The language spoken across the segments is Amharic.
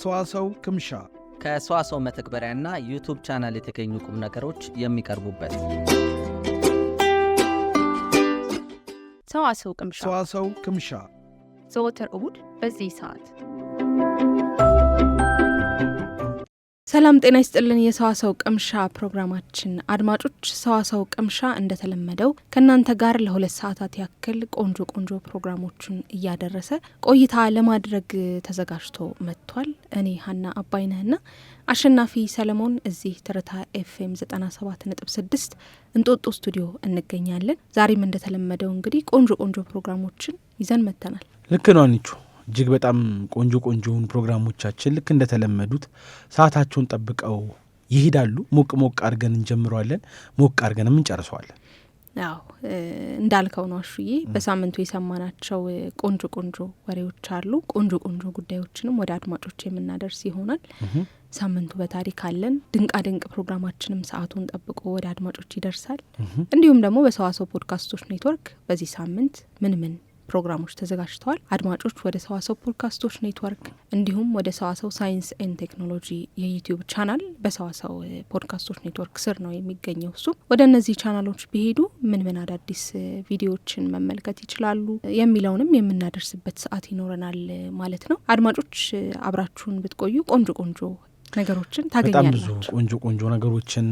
ሰዋሰው ቅምሻ ከሰዋሰው መተግበሪያና ዩቲዩብ ቻናል የተገኙ ቁም ነገሮች የሚቀርቡበት ሰዋሰው ቅምሻ ዘወትር እሁድ በዚህ ሰዓት። ሰላም ጤና ይስጥልን። የሰዋሰው ቅምሻ ፕሮግራማችን አድማጮች፣ ሰዋሰው ቅምሻ እንደተለመደው ከናንተ ጋር ለሁለት ሰዓታት ያክል ቆንጆ ፕሮግራሞችን እያደረሰ ቆይታ ለማድረግ ተዘጋጅቶ መጥቷል። እኔ ሀና አባይነህና አሸናፊ ሰለሞን እዚህ ትርታ ኤፍኤም 97.6 እንጦጦ ስቱዲዮ እንገኛለን። ዛሬም እንደተለመደው እንግዲህ ቆንጆ ፕሮግራሞችን ይዘን መጥተናል። ልክ ነው አንቺ። እጅግ በጣም ቆንጆውን ፕሮግራሞቻችን ልክ እንደተለመዱት ሰዓታቸውን ጠብቀው ይሄዳሉ። ሞቅ አድርገን እንጀምረዋለን፣ ሞቅ አድርገንም እንጨርሰዋለን። አዎ እንዳልከው ነው አሹዬ። በሳምንቱ የሰማናቸው ቆንጆ ወሬዎች አሉ። ቆንጆ ጉዳዮችንም ወደ አድማጮች የምናደርስ ይሆናል። ሳምንቱ በታሪክ አለን። ድንቅ ፕሮግራማችንም ሰዓቱን ጠብቆ ወደ አድማጮች ይደርሳል። እንዲሁም ደግሞ በሰዋሰው ፖድካስቶች ኔትወርክ በዚህ ሳምንት ምን ፕሮግራሞች ተዘጋጅተዋል። አድማጮች ወደ ሰዋሰው ፖድካስቶች ኔትወርክ እንዲሁም ወደ ሰዋሰው ሳይንስ ኤንድ ቴክኖሎጂ የዩቲዩብ ቻናል በሰዋሰው ፖድካስቶች ኔትወርክ ስር ነው የሚገኘው። እሱ ወደ እነዚህ ቻናሎች ቢሄዱ ምን አዳዲስ ቪዲዮዎችን መመልከት ይችላሉ የሚለውንም የምናደርስበት ሰዓት ይኖረናል ማለት ነው። አድማጮች አብራችሁን ብትቆዩ ቆንጆ ነገሮችን ታገኛላችሁ። በጣም ብዙ ቆንጆ ነገሮችን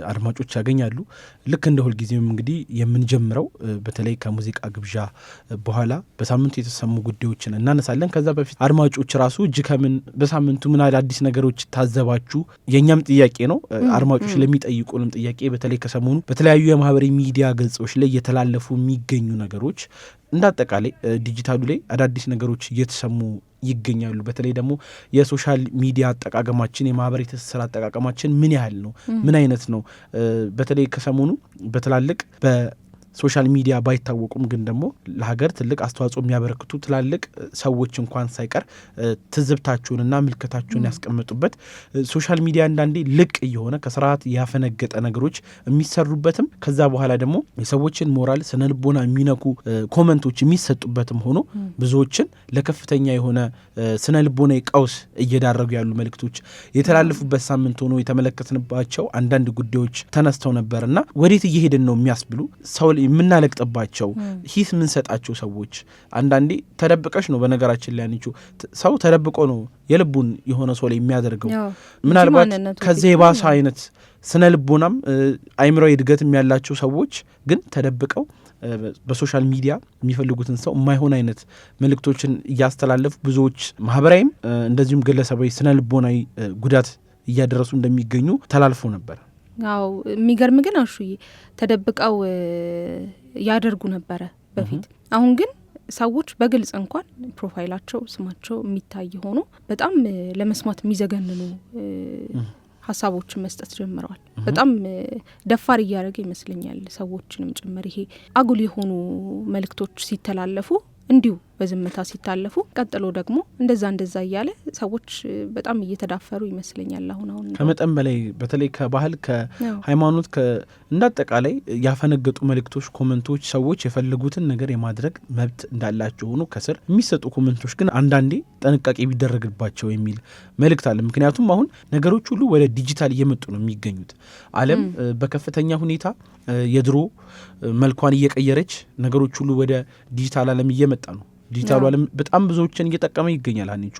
አድማጮች ያገኛሉ። ልክ እንደ ሁልጊዜም እንግዲህ የምንጀምረው በተለይ ከሙዚቃ ግብዣ በኋላ በሳምንቱ የተሰሙ ጉዳዮችን እናነሳለን። ከዛ በፊት አድማጮች ራሱ በሳምንቱ ምን አዳዲስ ነገሮች ታዘባችሁ የኛም ጥያቄ ነው። አድማጮች ለሚጠይቁንም ጥያቄ በተለይ ከሰሞኑ በተለያዩ የማህበራዊ ሚዲያ ገጾች ላይ እየተላለፉ የሚገኙ ነገሮች እንዳጠቃላይ ዲጂታሉ ላይ አዳዲስ ነገሮች እየተሰሙ ይገኛሉ። በተለይ ደግሞ የሶሻል ሚዲያ አጠቃቀማችን፣ የማህበራዊ ትስስር አጠቃቀማችን ምን ያህል ነው፣ ምን አይነት ነው? በተለይ ከሰሞኑ በትላልቅ በሶሻል ሚዲያ ባይታወቁም ግን ደግሞ ለሀገር ትልቅ አስተዋጽኦ የሚያበረክቱ ትላልቅ ሰዎች እንኳን ሳይቀር ትዝብታቸውንና ምልከታቸውን ያስቀምጡበት ሶሻል ሚዲያ አንዳንዴ ልቅ እየሆነ ከስርዓት ያፈነገጠ ነገሮች የሚሰሩበትም ከዛ በኋላ ደግሞ የሰዎችን ሞራል ስነልቦና የሚነኩ ኮመንቶች የሚሰጡበትም ሆኖ ብዙዎችን ለከፍተኛ የሆነ ስነልቦና ቀውስ እየዳረጉ ያሉ መልእክቶች የተላለፉበት ሳምንት ሆኖ የተመለከትንባቸው አንዳንድ ጉዳዮች ተነስተው ነበርና ወዴት እየሄድን ነው የሚያስብሉ ሰው የምናለቅጥባቸው ሂስ የምንሰጣቸው ሰዎች አንዳንዴ ተደብቀሽ ነው። በነገራችን ላይ አንቺ ሰው ተደብቆ ነው የልቡን የሆነ ሰው ላይ የሚያደርገው። ምናልባት ከዚህ የባሰ አይነት ስነ ልቦናም አይምሮዊ እድገትም ያላቸው ሰዎች ግን ተደብቀው በሶሻል ሚዲያ የሚፈልጉትን ሰው የማይሆን አይነት መልእክቶችን እያስተላለፉ ብዙዎች ማህበራዊም እንደዚሁም ግለሰባዊ ስነ ልቦናዊ ጉዳት እያደረሱ እንደሚገኙ ተላልፎ ነበር። አዎ የሚገርም ግን አሹዬ ተደብቀው ያደርጉ ነበረ በፊት። አሁን ግን ሰዎች በግልጽ እንኳን ፕሮፋይላቸው ስማቸው የሚታይ ሆኖ በጣም ለመስማት የሚዘገንኑ ሀሳቦችን መስጠት ጀምረዋል። በጣም ደፋር እያደረገ ይመስለኛል ሰዎችንም ጭምር። ይሄ አጉል የሆኑ መልእክቶች ሲተላለፉ እንዲሁ በዝምታ ሲታለፉ ቀጥሎ ደግሞ እንደዛ እያለ ሰዎች በጣም እየተዳፈሩ ይመስለኛል። አሁን ከመጠን በላይ በተለይ ከባህል ከሃይማኖት እንዳጠቃላይ ያፈነገጡ መልእክቶች፣ ኮመንቶች ሰዎች የፈለጉትን ነገር የማድረግ መብት እንዳላቸው ሆኖ ከስር የሚሰጡ ኮመንቶች ግን አንዳንዴ ጥንቃቄ ቢደረግባቸው የሚል መልእክት አለ። ምክንያቱም አሁን ነገሮች ሁሉ ወደ ዲጂታል እየመጡ ነው የሚገኙት። ዓለም በከፍተኛ ሁኔታ የድሮ መልኳን እየቀየረች ነገሮች ሁሉ ወደ ዲጂታል ዓለም እየመጣ ነው። ዲጂታሉ ዓለም በጣም ብዙዎችን እየጠቀመ ይገኛል። አንቺ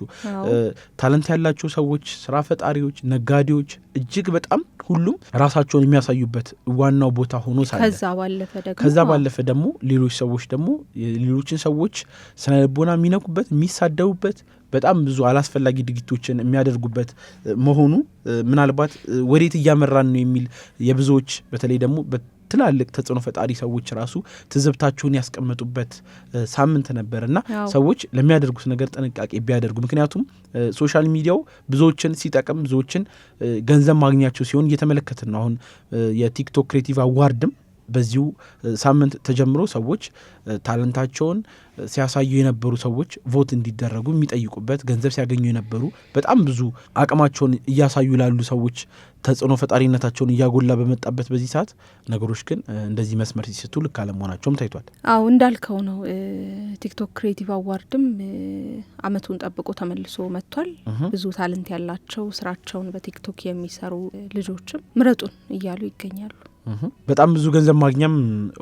ታለንት ያላቸው ሰዎች፣ ስራ ፈጣሪዎች፣ ነጋዴዎች እጅግ በጣም ሁሉም ራሳቸውን የሚያሳዩበት ዋናው ቦታ ሆኖ ሳለ ከዛ ባለፈ ደግሞ ሌሎች ሰዎች ደግሞ ሌሎችን ሰዎች ስነ ልቦና የሚነኩበት የሚሳደቡበት በጣም ብዙ አላስፈላጊ ድርጊቶችን የሚያደርጉበት መሆኑ ምናልባት ወዴት እያመራን ነው የሚል የብዙዎች በተለይ ደግሞ ትላልቅ ተጽዕኖ ፈጣሪ ሰዎች ራሱ ትዝብታቸውን ያስቀመጡበት ሳምንት ነበርና ሰዎች ለሚያደርጉት ነገር ጥንቃቄ ቢያደርጉ። ምክንያቱም ሶሻል ሚዲያው ብዙዎችን ሲጠቅም ብዙዎችን ገንዘብ ማግኛቸው ሲሆን እየተመለከትን ነው። አሁን የቲክቶክ ክሬቲቭ አዋርድም በዚሁ ሳምንት ተጀምሮ ሰዎች ታለንታቸውን ሲያሳዩ የነበሩ ሰዎች ቮት እንዲደረጉ የሚጠይቁበት ገንዘብ ሲያገኙ የነበሩ በጣም ብዙ አቅማቸውን እያሳዩ ላሉ ሰዎች ተጽዕኖ ፈጣሪነታቸውን እያጎላ በመጣበት በዚህ ሰዓት ነገሮች ግን እንደዚህ መስመር ሲስቱ ልክ አለመሆናቸውም ታይቷል። አዎ እንዳልከው ነው። ቲክቶክ ክሬቲቭ አዋርድም አመቱን ጠብቆ ተመልሶ መጥቷል። ብዙ ታለንት ያላቸው ስራቸውን በቲክቶክ የሚሰሩ ልጆችም ምረጡን እያሉ ይገኛሉ። በጣም ብዙ ገንዘብ ማግኛም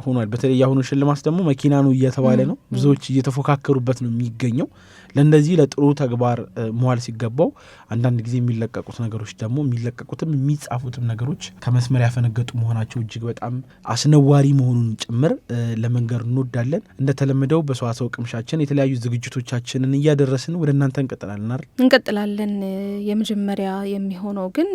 ሆኗል። በተለይ ያሁኑ ሽልማት ደግሞ መኪና ነው እየተባለ ነው። ብዙዎች እየተፎካከሩበት ነው የሚገኘው። ለእንደዚህ ለጥሩ ተግባር መዋል ሲገባው አንዳንድ ጊዜ የሚለቀቁት ነገሮች ደግሞ የሚለቀቁትም የሚጻፉትም ነገሮች ከመስመር ያፈነገጡ መሆናቸው እጅግ በጣም አስነዋሪ መሆኑን ጭምር ለመንገር እንወዳለን። እንደተለመደው በሰዋሰው ቅምሻችን የተለያዩ ዝግጅቶቻችንን እያደረስን ወደ እናንተ እንቀጥላለን። የመጀመሪያ የሚሆነው ግን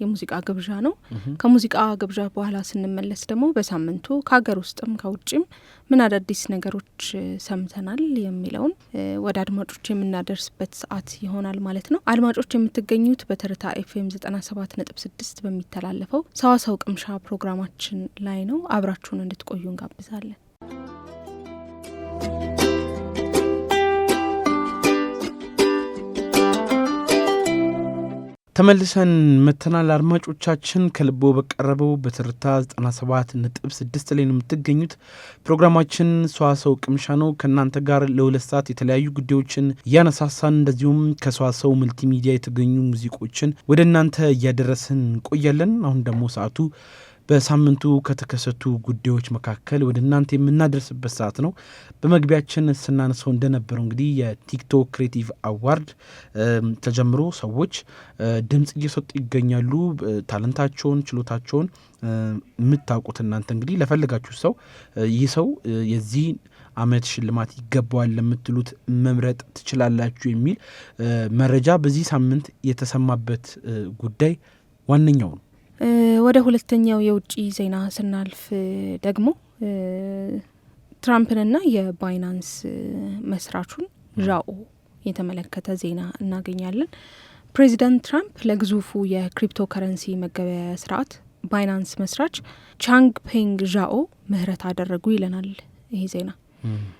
የሙዚቃ ግብዣ ነው። ከሙዚቃ ግብዣ በኋላ ስንመለስ ደግሞ በሳምንቱ ከሀገር ውስጥም ከውጭም ምን አዳዲስ ነገሮች ሰምተናል የሚለውን ወደ አድማጮች የምናደርስበት ሰዓት ይሆናል ማለት ነው። አድማጮች የምትገኙት በትርታ ኤፍኤም 97.6 በሚተላለፈው ሰዋሰው ቅምሻ ፕሮግራማችን ላይ ነው። አብራችሁን እንድትቆዩ እንጋብዛለን። ተመልሰን መተናል። አድማጮቻችን ከልቦ በቀረበው በትርታ 97.6 ላይ ነው የምትገኙት። ፕሮግራማችን ሰዋሰው ቅምሻ ነው። ከእናንተ ጋር ለ2 ሰዓት የተለያዩ ጉዳዮችን እያነሳሳን እንደዚሁም ከሰዋሰው መልቲሚዲያ የተገኙ ሙዚቆችን ወደ እናንተ እያደረስን እንቆያለን። አሁን ደግሞ ሰዓቱ በሳምንቱ ከተከሰቱ ጉዳዮች መካከል ወደ እናንተ የምናደርስበት ሰዓት ነው። በመግቢያችን ስናነሳው እንደነበረው እንግዲህ የቲክቶክ ክሬቲቭ አዋርድ ተጀምሮ ሰዎች ድምጽ እየሰጡ ይገኛሉ። ታለንታቸውን፣ ችሎታቸውን የምታውቁት እናንተ እንግዲህ ለፈለጋችሁ ሰው ይህ ሰው የዚህ አመት ሽልማት ይገባዋል ለምትሉት መምረጥ ትችላላችሁ የሚል መረጃ በዚህ ሳምንት የተሰማበት ጉዳይ ዋነኛው ነው። ወደ ሁለተኛው የውጭ ዜና ስናልፍ ደግሞ ትራምፕንና የባይናንስ መስራቹን ዣኦ የተመለከተ ዜና እናገኛለን። ፕሬዚዳንት ትራምፕ ለግዙፉ የክሪፕቶ ከረንሲ መገበያያ ስርዓት ባይናንስ መስራች ቻንግ ፔንግ ዣኦ ምህረት አደረጉ ይለናል ይሄ ዜና።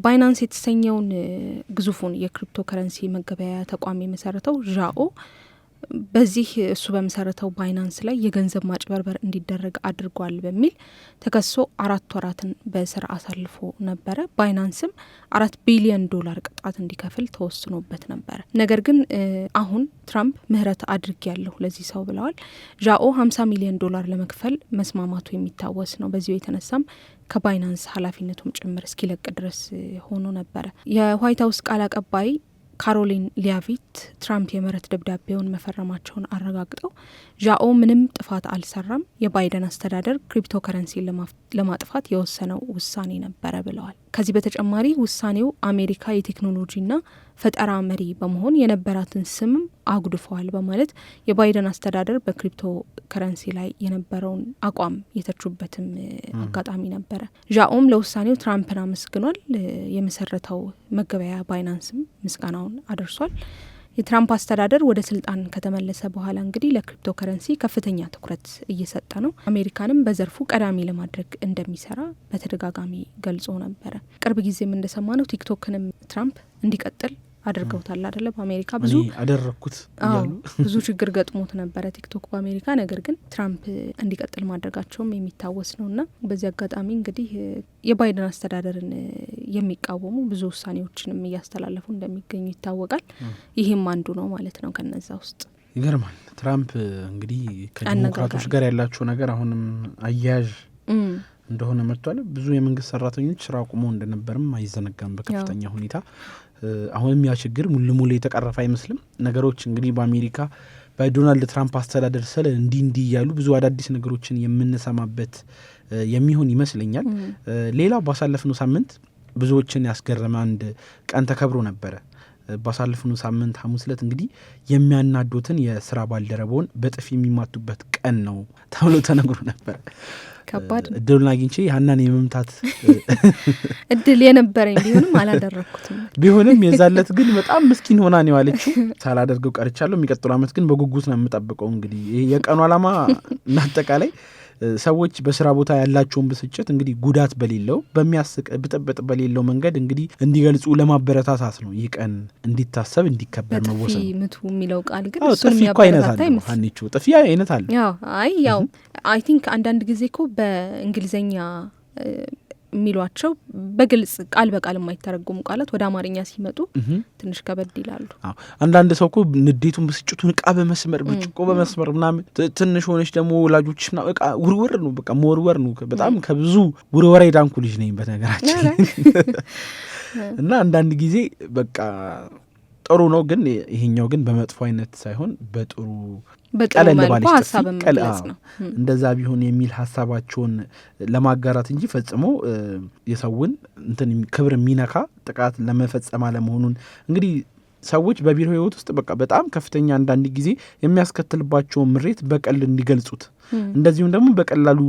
ባይናንስ የተሰኘውን ግዙፉን የክሪፕቶ ከረንሲ መገበያያ ተቋም የመሰረተው ዣኦ በዚህ እሱ በመሰረተው ባይናንስ ላይ የገንዘብ ማጭበርበር እንዲደረግ አድርጓል በሚል ተከሶ 4 ወራትን በስር አሳልፎ ነበረ። ባይናንስም $4 ቢሊዮን ቅጣት እንዲከፍል ተወስኖበት ነበረ። ነገር ግን አሁን ትራምፕ ምህረት አድርጌያለሁ ለዚህ ሰው ብለዋል። ዣኦ $50 ሚሊዮን ለመክፈል መስማማቱ የሚታወስ ነው። በዚሁ የተነሳም ከባይናንስ ኃላፊነቱም ጭምር እስኪለቅ ድረስ ሆኖ ነበረ። የዋይት ሀውስ ቃል አቀባይ ካሮሊን ሊያቪት ትራምፕ የምህረት ደብዳቤውን መፈረማቸውን አረጋግጠው ዣኦ ምንም ጥፋት አልሰራም፣ የባይደን አስተዳደር ክሪፕቶ ከረንሲ ለማጥፋት የወሰነው ውሳኔ ነበረ ብለዋል። ከዚህ በተጨማሪ ውሳኔው አሜሪካ የቴክኖሎጂና ፈጠራ መሪ በመሆን የነበራትን ስምም አጉድፈዋል በማለት የባይደን አስተዳደር በክሪፕቶ ከረንሲ ላይ የነበረውን አቋም የተቹበትም አጋጣሚ ነበረ። ዣኦም ለውሳኔው ትራምፕን አመስግኗል። የመሰረተው መገበያያ ባይናንስም ምስጋናውን አደርሷል። የትራምፕ አስተዳደር ወደ ስልጣን ከተመለሰ በኋላ እንግዲህ ለክሪፕቶ ከረንሲ ከፍተኛ ትኩረት እየሰጠ ነው። አሜሪካንም በዘርፉ ቀዳሚ ለማድረግ እንደሚሰራ በተደጋጋሚ ገልጾ ነበረ። ቅርብ ጊዜም እንደሰማነው ቲክቶክንም ትራምፕ እንዲቀጥል አድርገውታል አይደለ? በአሜሪካ ብዙ አደረኩት እያሉ ብዙ ችግር ገጥሞት ነበረ ቲክቶክ በአሜሪካ። ነገር ግን ትራምፕ እንዲቀጥል ማድረጋቸውም የሚታወስ ነውና በዚህ አጋጣሚ እንግዲህ የባይደን አስተዳደርን የሚቃወሙ ብዙ ውሳኔዎችንም እያስተላለፉ እንደሚገኙ ይታወቃል። ይህም አንዱ ነው ማለት ነው ከነዛ ውስጥ። ይገርማል። ትራምፕ እንግዲህ ከዲሞክራቶች ጋር ያላቸው ነገር አሁንም አያያዥ እንደሆነ መጥቷል። ብዙ የመንግስት ሰራተኞች ስራ አቁመው እንደነበርም አይዘነጋም በከፍተኛ ሁኔታ። አሁንም ያ ችግር ሙሉ ሙሉ የተቀረፈ አይመስልም። ነገሮች እንግዲህ በአሜሪካ በዶናልድ ትራምፕ አስተዳደር ስለ እንዲህ እያሉ ብዙ አዳዲስ ነገሮችን የምንሰማበት የሚሆን ይመስለኛል። ሌላው ባሳለፍነው ሳምንት ብዙዎችን ያስገረመ አንድ ቀን ተከብሮ ነበረ። ባሳለፍነው ሳምንት ሐሙስ ዕለት እንግዲህ የሚያናዱትን የስራ ባልደረባውን በጥፊ የሚማቱበት ቀን ነው ተብሎ ተነግሮ ነበር። ከባድ እድሉን አግኝቼ ሀናን የመምታት እድል የነበረኝ ቢሆንም የዛለት ግን በጣም ምስኪን ሆና ነው ያለችው። ሳላደርገው ቀርቻለሁ። የሚቀጥለው አመት ግን በጉጉት ነው የምጠብቀው። እንግዲህ የቀኑ አላማ እናጠቃላይ ሰዎች በስራ ቦታ ያላቸውን ብስጭት እንግዲህ ጉዳት በሌለው በሚያስቅ ብጥብጥ በሌለው መንገድ እንግዲህ እንዲገልጹ ለማበረታታት ነው ይህ ቀን እንዲታሰብ እንዲከበር መወሰኑ። ጥፊ ምቱ የሚለው ቃል ግን እሱን የሚያበረታታ አይነት ሀኒቹ ጥፊ አይነት አለ። ያው አይ ቲንክ አንዳንድ ጊዜ እኮ በእንግሊዘኛ የሚሏቸው በግልጽ ቃል በቃል የማይተረጎሙ ቃላት ወደ አማርኛ ሲመጡ ትንሽ ከበድ ይላሉ። አንዳንድ ሰው እኮ ንዴቱን ብስጭቱን እቃ በመስመር ብርጭቆ በመስመር ምናምን፣ ትንሽ ሆነች ደግሞ ወላጆች እቃ ውርወር ነው በቃ መወርወር ነው። በጣም ከብዙ ውርወራ የዳንኩ ልጅ ነኝ በነገራችን እና አንዳንድ ጊዜ በቃ ጥሩ ነው፣ ግን ይሄኛው ግን በመጥፎ አይነት ሳይሆን በጥሩ ቀለል ባለች ሀሳብ መግለጽ ነው። እንደዛ ቢሆን የሚል ሀሳባቸውን ለማጋራት እንጂ ፈጽሞ የሰውን እንትን ክብር የሚነካ ጥቃት ለመፈጸም አለመሆኑን እንግዲህ ሰዎች በቢሮ ህይወት ውስጥ በቃ በጣም ከፍተኛ አንዳንድ ጊዜ የሚያስከትልባቸውን ምሬት በቀል እንዲገልጹት እንደዚሁም ደግሞ በቀላሉ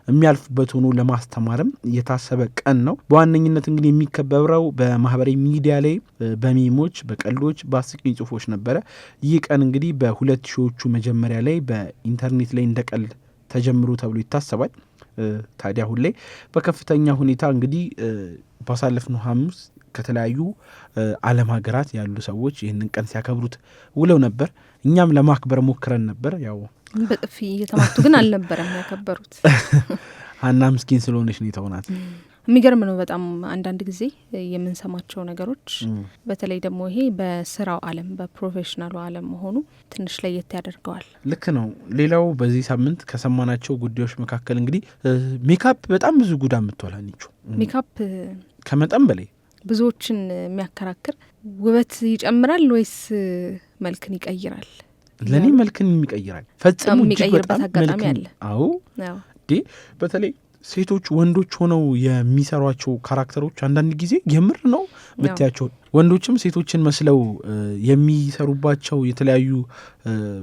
የሚያልፉበት ሆኖ ለማስተማርም የታሰበ ቀን ነው። በዋነኝነት እንግዲህ የሚከበረው በማህበራዊ ሚዲያ ላይ በሚሞች፣ በቀልዶች፣ በአስቂኝ ጽሁፎች ነበረ። ይህ ቀን እንግዲህ በ2000ዎቹ መጀመሪያ ላይ በኢንተርኔት ላይ እንደ ቀልድ ተጀምሮ ተብሎ ይታሰባል። ታዲያ አሁን ላይ በከፍተኛ ሁኔታ እንግዲህ ባሳለፍነው ሐሙስ ከተለያዩ ዓለም ሀገራት ያሉ ሰዎች ይህንን ቀን ሲያከብሩት ውለው ነበር። እኛም ለማክበር ሞክረን ነበር። ያው በጥፊ እየተማቱ ግን አልነበረም ያከበሩት። ሀና ምስኪን ስለሆነች ነው የተሆናት። የሚገርም ነው በጣም አንዳንድ ጊዜ የምንሰማቸው ነገሮች፣ በተለይ ደግሞ ይሄ በስራው ዓለም በፕሮፌሽናሉ ዓለም መሆኑ ትንሽ ለየት ያደርገዋል። ልክ ነው። ሌላው በዚህ ሳምንት ከሰማናቸው ጉዳዮች መካከል እንግዲህ ሜካፕ በጣም ብዙ ጉዳ የምትወላኒቸው ሜካፕ ከመጠን በላይ ብዙዎችን የሚያከራክር ውበት ይጨምራል ወይስ መልክን ይቀይራል? ለእኔ መልክን ይቀይራል። ፈጽሞ የሚቀይርበት አጋጣሚ አለ። አዎ በተለይ ሴቶች ወንዶች ሆነው የሚሰሯቸው ካራክተሮች አንዳንድ ጊዜ የምር ነው ምትያቸው ወንዶችም ሴቶችን መስለው የሚሰሩባቸው የተለያዩ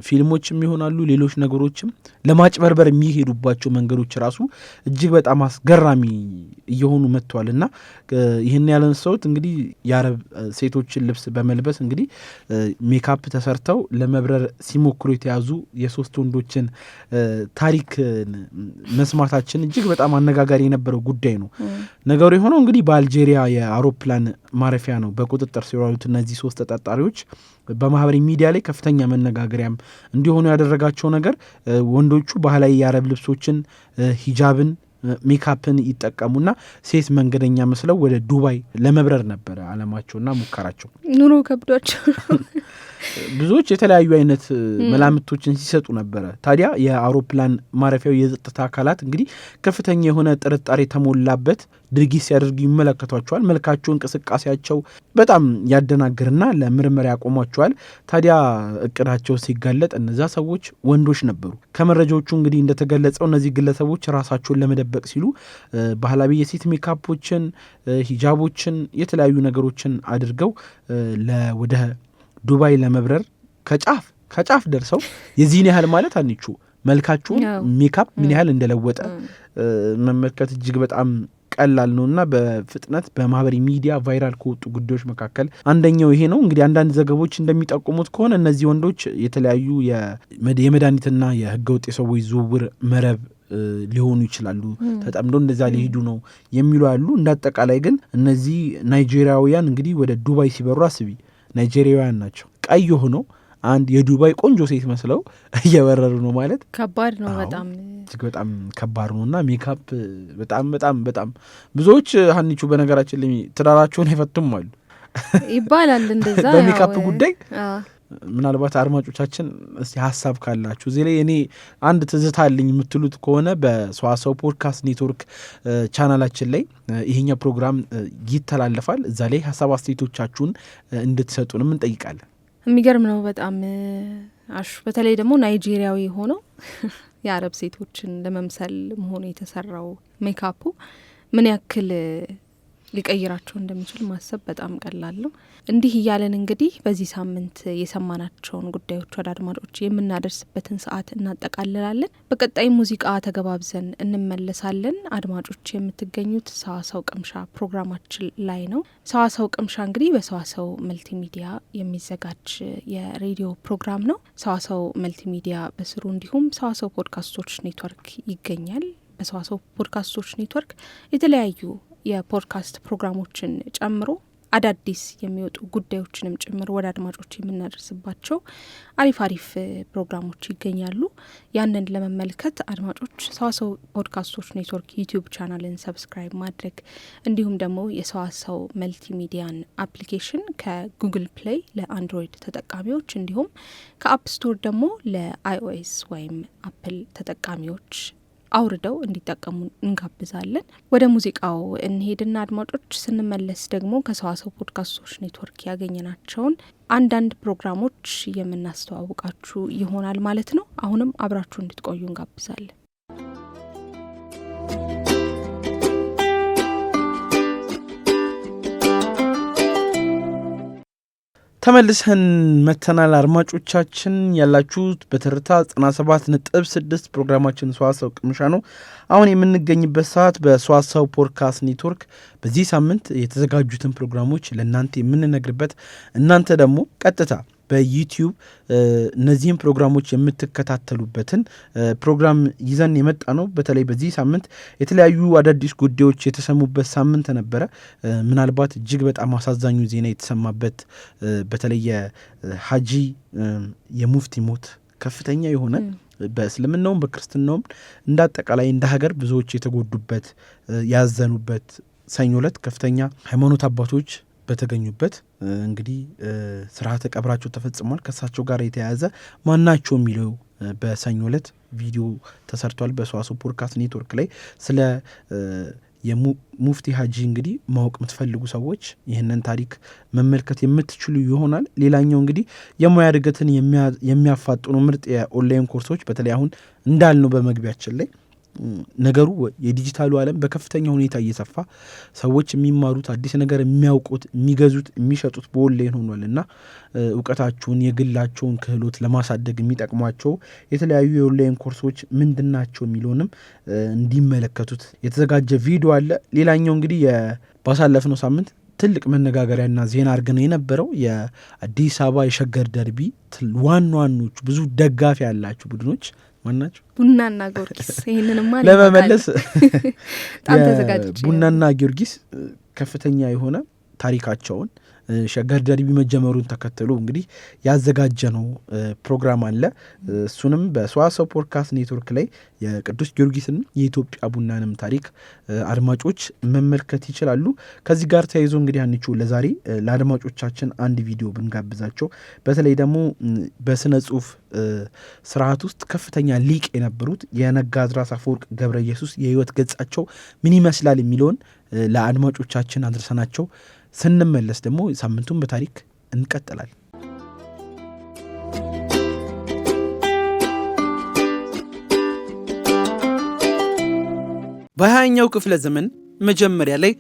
ፊልሞችም ይሆናሉ፣ ሌሎች ነገሮችም ለማጭበርበር የሚሄዱባቸው መንገዶች ራሱ እጅግ በጣም አስገራሚ እየሆኑ መጥተዋል። እና ይህን ያለን ሰውት እንግዲህ የአረብ ሴቶችን ልብስ በመልበስ እንግዲህ ሜካፕ ተሰርተው ለመብረር ሲሞክሩ የተያዙ የሶስት ወንዶችን ታሪክ መስማታችን እጅግ በጣም አነጋጋሪ የነበረው ጉዳይ ነው። ነገሩ የሆነው እንግዲህ በአልጄሪያ የአውሮፕላን ማረፊያ ነው። በቁጥጥር ስር የዋሉት እነዚህ ሶስት ተጠርጣሪዎች በማህበራዊ ሚዲያ ላይ ከፍተኛ መነጋገሪያም እንዲሆኑ ያደረጋቸው ነገር ወንዶቹ ባህላዊ የአረብ ልብሶችን፣ ሂጃብን፣ ሜካፕን ይጠቀሙና ሴት መንገደኛ መስለው ወደ ዱባይ ለመብረር ነበረ አለማቸውና ሙከራቸው። ኑሮ ከብዷቸው ብዙዎች የተለያዩ አይነት መላምቶችን ሲሰጡ ነበረ። ታዲያ የአውሮፕላን ማረፊያው የጸጥታ አካላት እንግዲህ ከፍተኛ የሆነ ጥርጣሬ የተሞላበት ድርጊት ሲያደርጉ ይመለከቷቸዋል። መልካቸው፣ እንቅስቃሴያቸው በጣም ያደናግርና ለምርመራ ያቆሟቸዋል። ታዲያ እቅዳቸው ሲጋለጥ እነዛ ሰዎች ወንዶች ነበሩ። ከመረጃዎቹ እንግዲህ እንደተገለጸው እነዚህ ግለሰቦች ራሳቸውን ለመደበቅ ሲሉ ባህላዊ የሴት ሜካፖችን፣ ሂጃቦችን፣ የተለያዩ ነገሮችን አድርገው ወደ ዱባይ ለመብረር ከጫፍ ደርሰው የዚህን ያህል ማለት አንቹ መልካችሁን ሜካፕ ምን ያህል እንደለወጠ መመልከት እጅግ በጣም ቀላል ነው እና በፍጥነት በማህበራዊ ሚዲያ ቫይራል ከወጡ ጉዳዮች መካከል አንደኛው ይሄ ነው። እንግዲህ አንዳንድ ዘገቦች እንደሚጠቁሙት ከሆነ እነዚህ ወንዶች የተለያዩ የመድኃኒትና የህገወጥ የሰዎች ዝውውር መረብ ሊሆኑ ይችላሉ፣ ተጠምዶ እንደዛ ሊሄዱ ነው የሚሉ ያሉ። እንዳጠቃላይ ግን እነዚህ ናይጄሪያውያን እንግዲህ ወደ ዱባይ ሲበሩ አስቢ፣ ናይጄሪያውያን ናቸው፣ ቀይ ሆነው አንድ የዱባይ ቆንጆ ሴት መስለው እየበረሩ ነው ማለት ከባድ ነው። በጣም እጅግ በጣም ከባድ ነው እና ሜካፕ በጣም በጣም በጣም ብዙዎች ሀኒቹ በነገራችን ላይ ትዳራቸውን አይፈቱም አሉ ይባላል እንደዛ በሜካፕ ጉዳይ። ምናልባት አድማጮቻችን እስቲ ሀሳብ ካላችሁ እዚህ ላይ እኔ አንድ ትዝታ አለኝ የምትሉት ከሆነ በሰዋሰው ፖድካስት ኔትወርክ ቻናላችን ላይ ይሄኛው ፕሮግራም ይተላለፋል። እዛ ላይ ሀሳብ አስተያየቶቻችሁን እንድትሰጡንም እንጠይቃለን። የሚገርም ነው በጣም አሹ። በተለይ ደግሞ ናይጄሪያዊ ሆነው የአረብ ሴቶችን ለመምሰል መሆኑ የተሰራው ሜካፑ ምን ያክል ሊቀይራቸው እንደሚችል ማሰብ በጣም ቀላል ነው። እንዲህ እያለን እንግዲህ በዚህ ሳምንት የሰማናቸውን ጉዳዮች ወደ አድማጮች የምናደርስበትን ሰዓት እናጠቃልላለን። በቀጣይ ሙዚቃ ተገባብዘን እንመለሳለን። አድማጮች የምትገኙት ሰዋሰው ቅምሻ ፕሮግራማችን ላይ ነው። ሰዋሰው ቅምሻ እንግዲህ በሰዋሰው መልቲሚዲያ የሚዘጋጅ የሬዲዮ ፕሮግራም ነው። ሰዋሰው መልቲሚዲያ በስሩ እንዲሁም ሰዋሰው ፖድካስቶች ኔትወርክ ይገኛል። በሰዋሰው ፖድካስቶች ኔትወርክ የተለያዩ የፖድካስት ፕሮግራሞችን ጨምሮ አዳዲስ የሚወጡ ጉዳዮችንም ጭምር ወደ አድማጮች የምናደርስባቸው አሪፍ ፕሮግራሞች ይገኛሉ። ያንን ለመመልከት አድማጮች ሰዋሰው ፖድካስቶች ኔትወርክ ዩቲዩብ ቻናልን ሰብስክራይብ ማድረግ እንዲሁም ደግሞ የሰዋሰው መልቲሚዲያን አፕሊኬሽን ከጉግል ፕሌይ ለአንድሮይድ ተጠቃሚዎች እንዲሁም ከአፕ ስቶር ደግሞ ለአይኦኤስ ወይም አፕል ተጠቃሚዎች አውርደው እንዲጠቀሙ እንጋብዛለን። ወደ ሙዚቃው እንሄድና አድማጮች ስንመለስ ደግሞ ከሰዋሰው ፖድካስቶች ኔትወርክ ያገኘናቸውን አንዳንድ ፕሮግራሞች የምናስተዋውቃችሁ ይሆናል ማለት ነው። አሁንም አብራችሁ እንድትቆዩ እንጋብዛለን። ተመልሰን መተናል። አድማጮቻችን ያላችሁት በትርታ 97.6 ፕሮግራማችን ሰዋሰው ቅምሻ ነው። አሁን የምንገኝበት ሰዓት በሰዋሰው ፖድካስት ኔትወርክ በዚህ ሳምንት የተዘጋጁትን ፕሮግራሞች ለእናንተ የምንነግርበት፣ እናንተ ደግሞ ቀጥታ በዩቲዩብ እነዚህን ፕሮግራሞች የምትከታተሉበትን ፕሮግራም ይዘን የመጣ ነው። በተለይ በዚህ ሳምንት የተለያዩ አዳዲስ ጉዳዮች የተሰሙበት ሳምንት ነበረ። ምናልባት እጅግ በጣም አሳዛኙ ዜና የተሰማበት በተለይ የሀጂ የሙፍቲ ሞት ከፍተኛ የሆነ በእስልምናውም በክርስትናውም እንደ አጠቃላይ እንደ ሀገር ብዙዎች የተጎዱበት ያዘኑበት ሰኞ ዕለት ከፍተኛ ሃይማኖት አባቶች በተገኙበት እንግዲህ ስርዓተ ቀብራቸው ተፈጽሟል። ከሳቸው ጋር የተያያዘ ማናቸው የሚለው በሰኞ ዕለት ቪዲዮ ተሰርቷል በሰዋሰው ፖድካስት ኔትወርክ ላይ። ስለ የሙፍቲ ሀጂ እንግዲህ ማወቅ የምትፈልጉ ሰዎች ይህንን ታሪክ መመልከት የምትችሉ ይሆናል። ሌላኛው እንግዲህ የሙያ እድገትን የሚያፋጥኑ ምርጥ የኦንላይን ኮርሶች በተለይ አሁን እንዳልነው በመግቢያችን ላይ ነገሩ የዲጂታሉ ዓለም በከፍተኛ ሁኔታ እየሰፋ ሰዎች የሚማሩት አዲስ ነገር የሚያውቁት የሚገዙት የሚሸጡት በኦንላይን ሆኗል እና እውቀታቸውን የግላቸውን ክህሎት ለማሳደግ የሚጠቅሟቸው የተለያዩ የኦንላይን ኮርሶች ምንድናቸው የሚለውንም እንዲመለከቱት የተዘጋጀ ቪዲዮ አለ። ሌላኛው እንግዲህ ባሳለፍነው ሳምንት ትልቅ መነጋገሪያና ዜና አድርገን የነበረው የአዲስ አበባ የሸገር ደርቢ ዋናዎቹ ብዙ ደጋፊ ያላቸው ቡድኖች ማናቸው? ቡናና ጊዮርጊስ። ይህንንማ ለመመለስ ቡናና ጊዮርጊስ ከፍተኛ የሆነ ታሪካቸውን ሸገር ደርቢ መጀመሩን ተከትሎ እንግዲህ ያዘጋጀ ነው ፕሮግራም አለ። እሱንም በሰዋሰው ፖድካስት ኔትወርክ ላይ የቅዱስ ጊዮርጊስን የኢትዮጵያ ቡናንም ታሪክ አድማጮች መመልከት ይችላሉ። ከዚህ ጋር ተያይዞ እንግዲህ አንቺ ለዛሬ ለአድማጮቻችን አንድ ቪዲዮ ብንጋብዛቸው በተለይ ደግሞ በስነ ጽሁፍ ስርዓት ውስጥ ከፍተኛ ሊቅ የነበሩት የነጋድራስ አፈወርቅ ገብረ ኢየሱስ የህይወት ገጻቸው ምን ይመስላል የሚለውን ለአድማጮቻችን አድርሰናቸው ስንመለስ ደግሞ ሳምንቱን በታሪክ እንቀጥላል። በ20ኛው ክፍለ ዘመን መጀመሪያ ላይ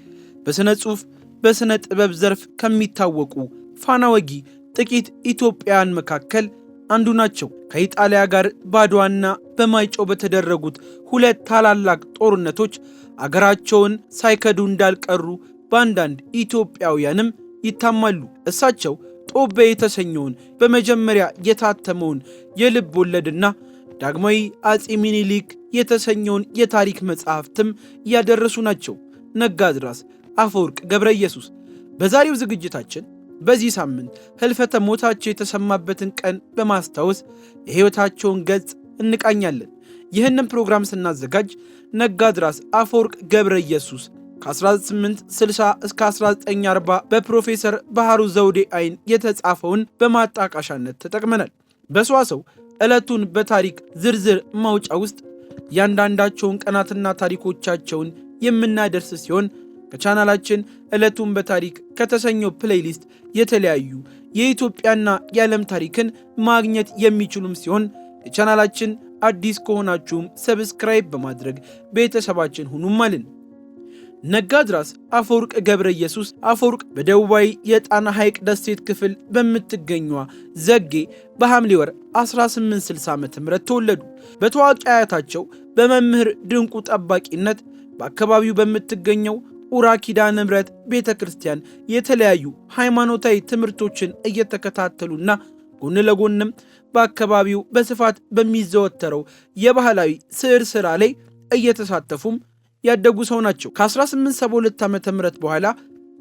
በስነ ጽሁፍ በስነ ጥበብ ዘርፍ ከሚታወቁ ፋና ወጊ ጥቂት ኢትዮጵያውያን መካከል አንዱ ናቸው። ከኢጣሊያ ጋር ባድዋና በማይጨው በተደረጉት ሁለት ታላላቅ ጦርነቶች አገራቸውን ሳይከዱ እንዳልቀሩ በአንዳንድ ኢትዮጵያውያንም ይታማሉ። እሳቸው ጦቤ የተሰኘውን በመጀመሪያ የታተመውን የልብ ወለድና ዳግማዊ አጼ ሚኒሊክ የተሰኘውን የታሪክ መጽሐፍትም ያደረሱ ናቸው። ነጋድራስ አፈወርቅ ገብረ ኢየሱስ በዛሬው ዝግጅታችን በዚህ ሳምንት ህልፈተ ሞታቸው የተሰማበትን ቀን በማስታወስ የሕይወታቸውን ገጽ እንቃኛለን። ይህንን ፕሮግራም ስናዘጋጅ ነጋድራስ አፈወርቅ ገብረ ኢየሱስ ከ1860 እስከ 1940 በፕሮፌሰር ባህሩ ዘውዴ አይን የተጻፈውን በማጣቃሻነት ተጠቅመናል። በሰዋሰው ዕለቱን በታሪክ ዝርዝር ማውጫ ውስጥ ያንዳንዳቸውን ቀናትና ታሪኮቻቸውን የምናደርስ ሲሆን ከቻናላችን ዕለቱን በታሪክ ከተሰኘው ፕሌይሊስት የተለያዩ የኢትዮጵያና የዓለም ታሪክን ማግኘት የሚችሉም ሲሆን የቻናላችን አዲስ ከሆናችሁም ሰብስክራይብ በማድረግ ቤተሰባችን ሁኑም አልን። ነጋድራስ አፈወርቅ ገብረ ኢየሱስ አፈወርቅ በደቡባዊ የጣና ሐይቅ ደሴት ክፍል በምትገኘዋ ዘጌ በሐምሌ ወር 1860 ዓ.ም ተወለዱ። በታዋቂ አያታቸው በመምህር ድንቁ ጠባቂነት በአካባቢው በምትገኘው ኡራ ኪዳነ ምሕረት ቤተክርስቲያን የተለያዩ ሃይማኖታዊ ትምህርቶችን እየተከታተሉና ጎን ለጎንም በአካባቢው በስፋት በሚዘወተረው የባህላዊ ስዕል ስራ ላይ እየተሳተፉም ያደጉ ሰው ናቸው። ከ1872 ዓ.ም በኋላ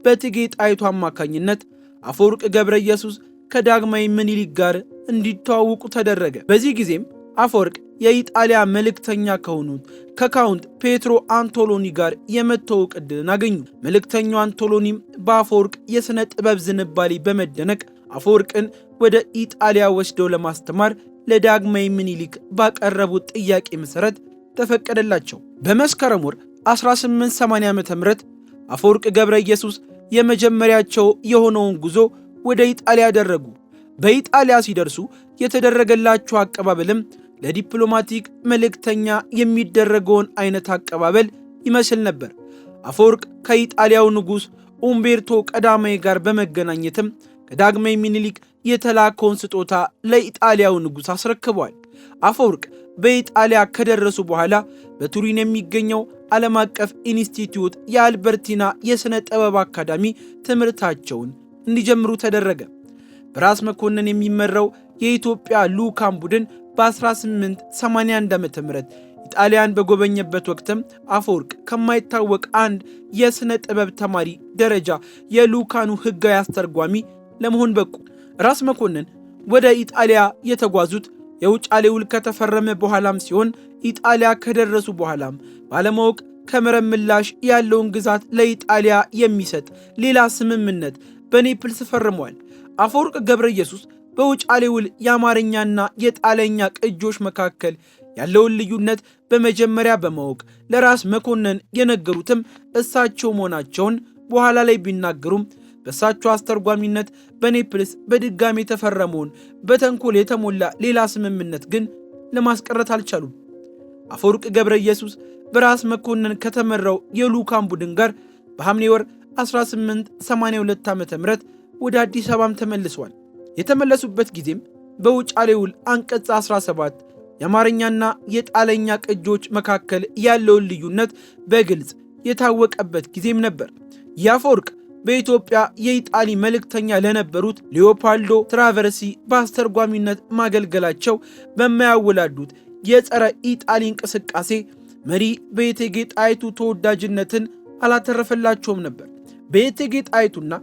በእቴጌ ጣይቱ አማካኝነት አፈወርቅ ገብረ ኢየሱስ ከዳግማዊ ምኒልክ ጋር እንዲተዋወቁ ተደረገ። በዚህ ጊዜም አፈወርቅ የኢጣሊያ መልእክተኛ ከሆኑት ከካውንት ፔትሮ አንቶሎኒ ጋር የመተዋወቅ ዕድልን አገኙ። መልእክተኛው አንቶሎኒም በአፈወርቅ የሥነ ጥበብ ዝንባሌ በመደነቅ አፈወርቅን ወደ ኢጣሊያ ወስደው ለማስተማር ለዳግማዊ ምኒልክ ባቀረቡት ጥያቄ መሠረት ተፈቀደላቸው። በመስከረም ወር 1880 ዓ.ም አፈወርቅ ገብረ ኢየሱስ የመጀመሪያቸው የሆነውን ጉዞ ወደ ኢጣሊያ አደረጉ። በኢጣሊያ ሲደርሱ የተደረገላቸው አቀባበልም ለዲፕሎማቲክ መልእክተኛ የሚደረገውን አይነት አቀባበል ይመስል ነበር። አፈወርቅ ከኢጣሊያው ንጉሥ ኡምቤርቶ ቀዳማዊ ጋር በመገናኘትም ከዳግማዊ ምኒልክ የተላከውን ስጦታ ለኢጣሊያው ንጉሥ አስረክበዋል። አፈወርቅ በኢጣሊያ ከደረሱ በኋላ በቱሪን የሚገኘው ዓለም አቀፍ ኢንስቲትዩት የአልበርቲና የሥነ ጥበብ አካዳሚ ትምህርታቸውን እንዲጀምሩ ተደረገ። በራስ መኮንን የሚመራው የኢትዮጵያ ልዑካን ቡድን በ1881 ዓ.ም ኢጣሊያን በጎበኘበት ወቅትም አፈወርቅ ከማይታወቅ አንድ የሥነ ጥበብ ተማሪ ደረጃ የልዑካኑ ሕጋዊ አስተርጓሚ ለመሆን በቁ። ራስ መኮንን ወደ ኢጣሊያ የተጓዙት የውጫሌ ውል ከተፈረመ በኋላም ሲሆን ኢጣሊያ ከደረሱ በኋላም ባለማወቅ ከመረብ ምላሽ ያለውን ግዛት ለኢጣሊያ የሚሰጥ ሌላ ስምምነት በኔፕልስ ፈርመዋል። አፈወርቅ ገብረ ኢየሱስ በውጫሌ ውል የአማርኛና የጣሊያኛ ቅጆች መካከል ያለውን ልዩነት በመጀመሪያ በማወቅ ለራስ መኮንን የነገሩትም እሳቸው መሆናቸውን በኋላ ላይ ቢናገሩም በእሳቸው አስተርጓሚነት በኔፕልስ በድጋሚ የተፈረመውን በተንኮል የተሞላ ሌላ ስምምነት ግን ለማስቀረት አልቻሉም። አፈወርቅ ገብረ ኢየሱስ በራስ መኮንን ከተመራው የልዑካን ቡድን ጋር በሐምሌ ወር 1882 ዓ.ም ወደ አዲስ አበባም ተመልሰዋል። የተመለሱበት ጊዜም በውጫሌ ውል አንቀጽ 17 የአማርኛና የጣሊያኛ ቅጆች መካከል ያለውን ልዩነት በግልጽ የታወቀበት ጊዜም ነበር። የአፈወርቅ በኢትዮጵያ የኢጣሊ መልእክተኛ ለነበሩት ሊዮፓልዶ ትራቨርሲ በአስተርጓሚነት ማገልገላቸው በማያወላዱት የጸረ ኢጣሊ እንቅስቃሴ መሪ በእቴጌ ጣይቱ ተወዳጅነትን አላተረፈላቸውም ነበር። በእቴጌ ጣይቱና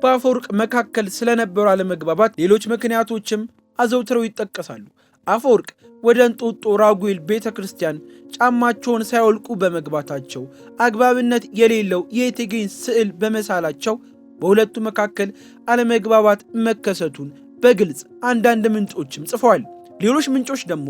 በአፈወርቅ መካከል ስለነበሩ አለመግባባት ሌሎች ምክንያቶችም አዘውትረው ይጠቀሳሉ። አፈወርቅ ወደ እንጦጦ ራጉኤል ቤተ ክርስቲያን ጫማቸውን ሳይወልቁ በመግባታቸው፣ አግባብነት የሌለው የእቴጌን ስዕል በመሳላቸው በሁለቱ መካከል አለመግባባት መከሰቱን በግልጽ አንዳንድ ምንጮችም ጽፈዋል። ሌሎች ምንጮች ደግሞ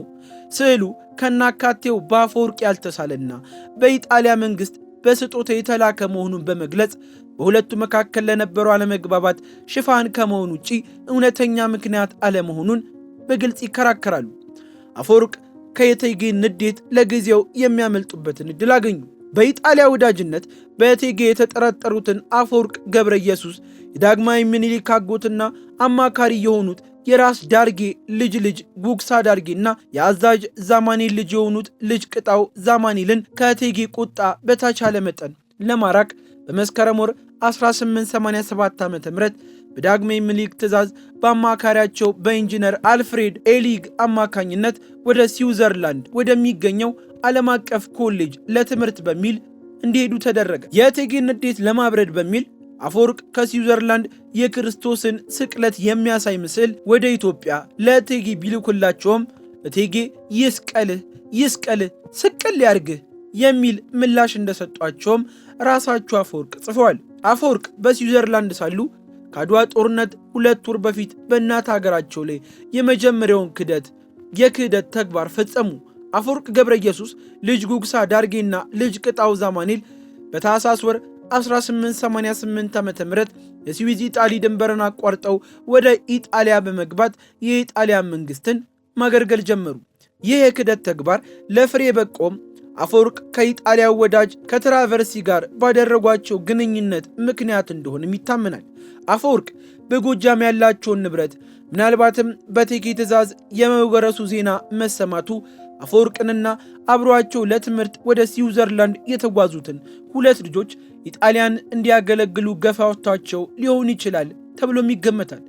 ስዕሉ ከናካቴው በአፈወርቅ ያልተሳለና በኢጣሊያ መንግስት በስጦታ የተላከ መሆኑን በመግለጽ በሁለቱ መካከል ለነበረው አለመግባባት ሽፋን ከመሆኑ ውጪ እውነተኛ ምክንያት አለመሆኑን በግልጽ ይከራከራሉ። አፈወርቅ ከእቴጌ ንዴት ለጊዜው የሚያመልጡበትን ዕድል አገኙ። በኢጣሊያ ወዳጅነት በእቴጌ የተጠረጠሩትን አፈወርቅ ገብረ ኢየሱስ የዳግማዊ ምኒልክ አጎትና አማካሪ የሆኑት የራስ ዳርጌ ልጅ ጉግሳ ዳርጌና የአዛዥ ዛማኔል ልጅ የሆኑት ልጅ ቅጣው ዛማኔልን ከእቴጌ ቁጣ በተቻለ መጠን ለማራቅ በመስከረም ወር 1887 ዓ.ም በዳግማዊ ምኒልክ ትእዛዝ በአማካሪያቸው በኢንጂነር አልፍሬድ ኤሊግ አማካኝነት ወደ ስዊዘርላንድ ወደሚገኘው ዓለም አቀፍ ኮሌጅ ለትምህርት በሚል እንዲሄዱ ተደረገ። የእቴጌን ንዴት ለማብረድ በሚል አፈወርቅ ከስዊዘርላንድ የክርስቶስን ስቅለት የሚያሳይ ምስል ወደ ኢትዮጵያ ለእቴጌ ቢልኩላቸውም እቴጌ ይስቀልህ ስቅል ያርግህ የሚል ምላሽ እንደሰጧቸውም ራሳቸው አፈወርቅ ጽፈዋል። አፈወርቅ በስዊዘርላንድ ሳሉ ከአድዋ ጦርነት 2 ወር በፊት በእናት ሀገራቸው ላይ የመጀመሪያውን የክህደት ተግባር ፈጸሙ። አፈወርቅ ገብረ ኢየሱስ ልጅ ጉግሳ ዳርጌና ልጅ ቅጣው ዛማኔል በታኅሳስ ወር 1888 ዓ.ም የስዊዝ ኢጣሊ ድንበርን አቋርጠው ወደ ኢጣሊያ በመግባት የኢጣሊያ መንግስትን ማገልገል ጀመሩ። ይህ የክህደት ተግባር ለፍሬ በቆም አፈወርቅ ከኢጣሊያ ወዳጅ ከትራቨርሲ ጋር ባደረጓቸው ግንኙነት ምክንያት እንደሆነም ይታመናል። አፈወርቅ በጎጃም ያላቸውን ንብረት ምናልባትም በእቴጌ ትእዛዝ የመወረሱ ዜና መሰማቱ አፈወርቅንና አብሯቸው ለትምህርት ወደ ስዊዘርላንድ የተጓዙትን 2 ልጆች ኢጣሊያን እንዲያገለግሉ ገፋፍቷቸው ሊሆን ይችላል ተብሎም ይገመታል።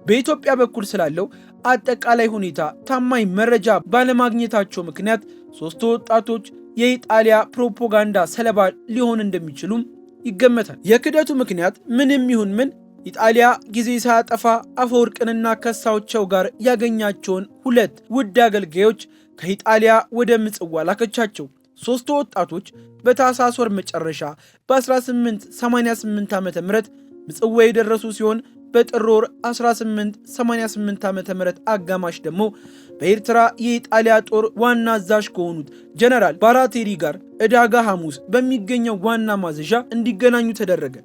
በኢትዮጵያ በኩል ስላለው አጠቃላይ ሁኔታ ታማኝ መረጃ ባለማግኘታቸው ምክንያት 3 ወጣቶች የኢጣሊያ ፕሮፓጋንዳ ሰለባ ሊሆን እንደሚችሉም ይገመታል። የክደቱ ምክንያት ምንም ይሁን ምን ኢጣሊያ ጊዜ ሳያጠፋ አፈወርቅንና ከሳቸው ጋር ያገኛቸውን 2 ውድ አገልጋዮች ከኢጣሊያ ወደ ምጽዋ ላከቻቸው። 3 ወጣቶች በታኅሳስ ወር መጨረሻ በ1888 ዓ.ም ምጽዋ የደረሱ ሲሆን በጥር ወር 1888 ዓ.ም አጋማሽ ደግሞ በኤርትራ የኢጣሊያ ጦር ዋና አዛዥ ከሆኑት ጀነራል ባራቴሪ ጋር ዕዳጋ ሐሙስ በሚገኘው ዋና ማዘዣ እንዲገናኙ ተደረገ።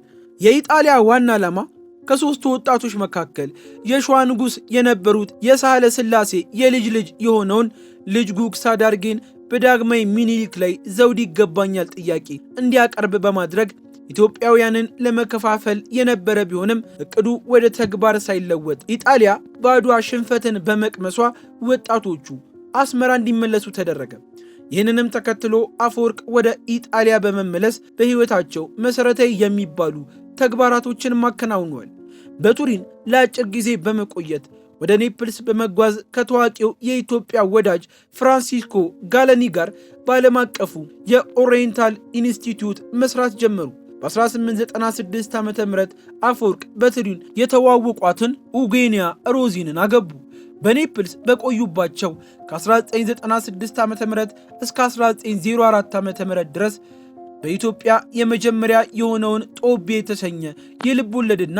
የኢጣሊያ ዋና ዓላማ ከ3 ወጣቶች መካከል የሸዋ ንጉሥ የነበሩት የሳህለ ሥላሴ የልጅ ልጅ የሆነውን ልጅ ጉግሳ ዳርጌን በዳግማዊ ሚኒሊክ ላይ ዘውድ ይገባኛል ጥያቄ እንዲያቀርብ በማድረግ ኢትዮጵያውያንን ለመከፋፈል የነበረ ቢሆንም እቅዱ ወደ ተግባር ሳይለወጥ ኢጣሊያ በአድዋ ሽንፈትን በመቅመሷ ወጣቶቹ አስመራ እንዲመለሱ ተደረገ። ይህንንም ተከትሎ አፈወርቅ ወደ ኢጣሊያ በመመለስ በሕይወታቸው መሠረታዊ የሚባሉ ተግባራቶችን ማከናውነዋል። በቱሪን ለአጭር ጊዜ በመቆየት ወደ ኔፕልስ በመጓዝ ከታዋቂው የኢትዮጵያ ወዳጅ ፍራንሲስኮ ጋለኒ ጋር በዓለም አቀፉ የኦሪየንታል ኢንስቲትዩት መስራት ጀመሩ። በ1896 ዓ.ም አፈወርቅ በቱሪን የተዋወቋትን ኡጌኒያ ሮዚንን አገቡ። በኔፕልስ በቆዩባቸው ከ1996 ዓ.ም እስከ 1904 ዓ.ም ድረስ በኢትዮጵያ የመጀመሪያ የሆነውን ጦቤ የተሰኘ የልብ ወለድና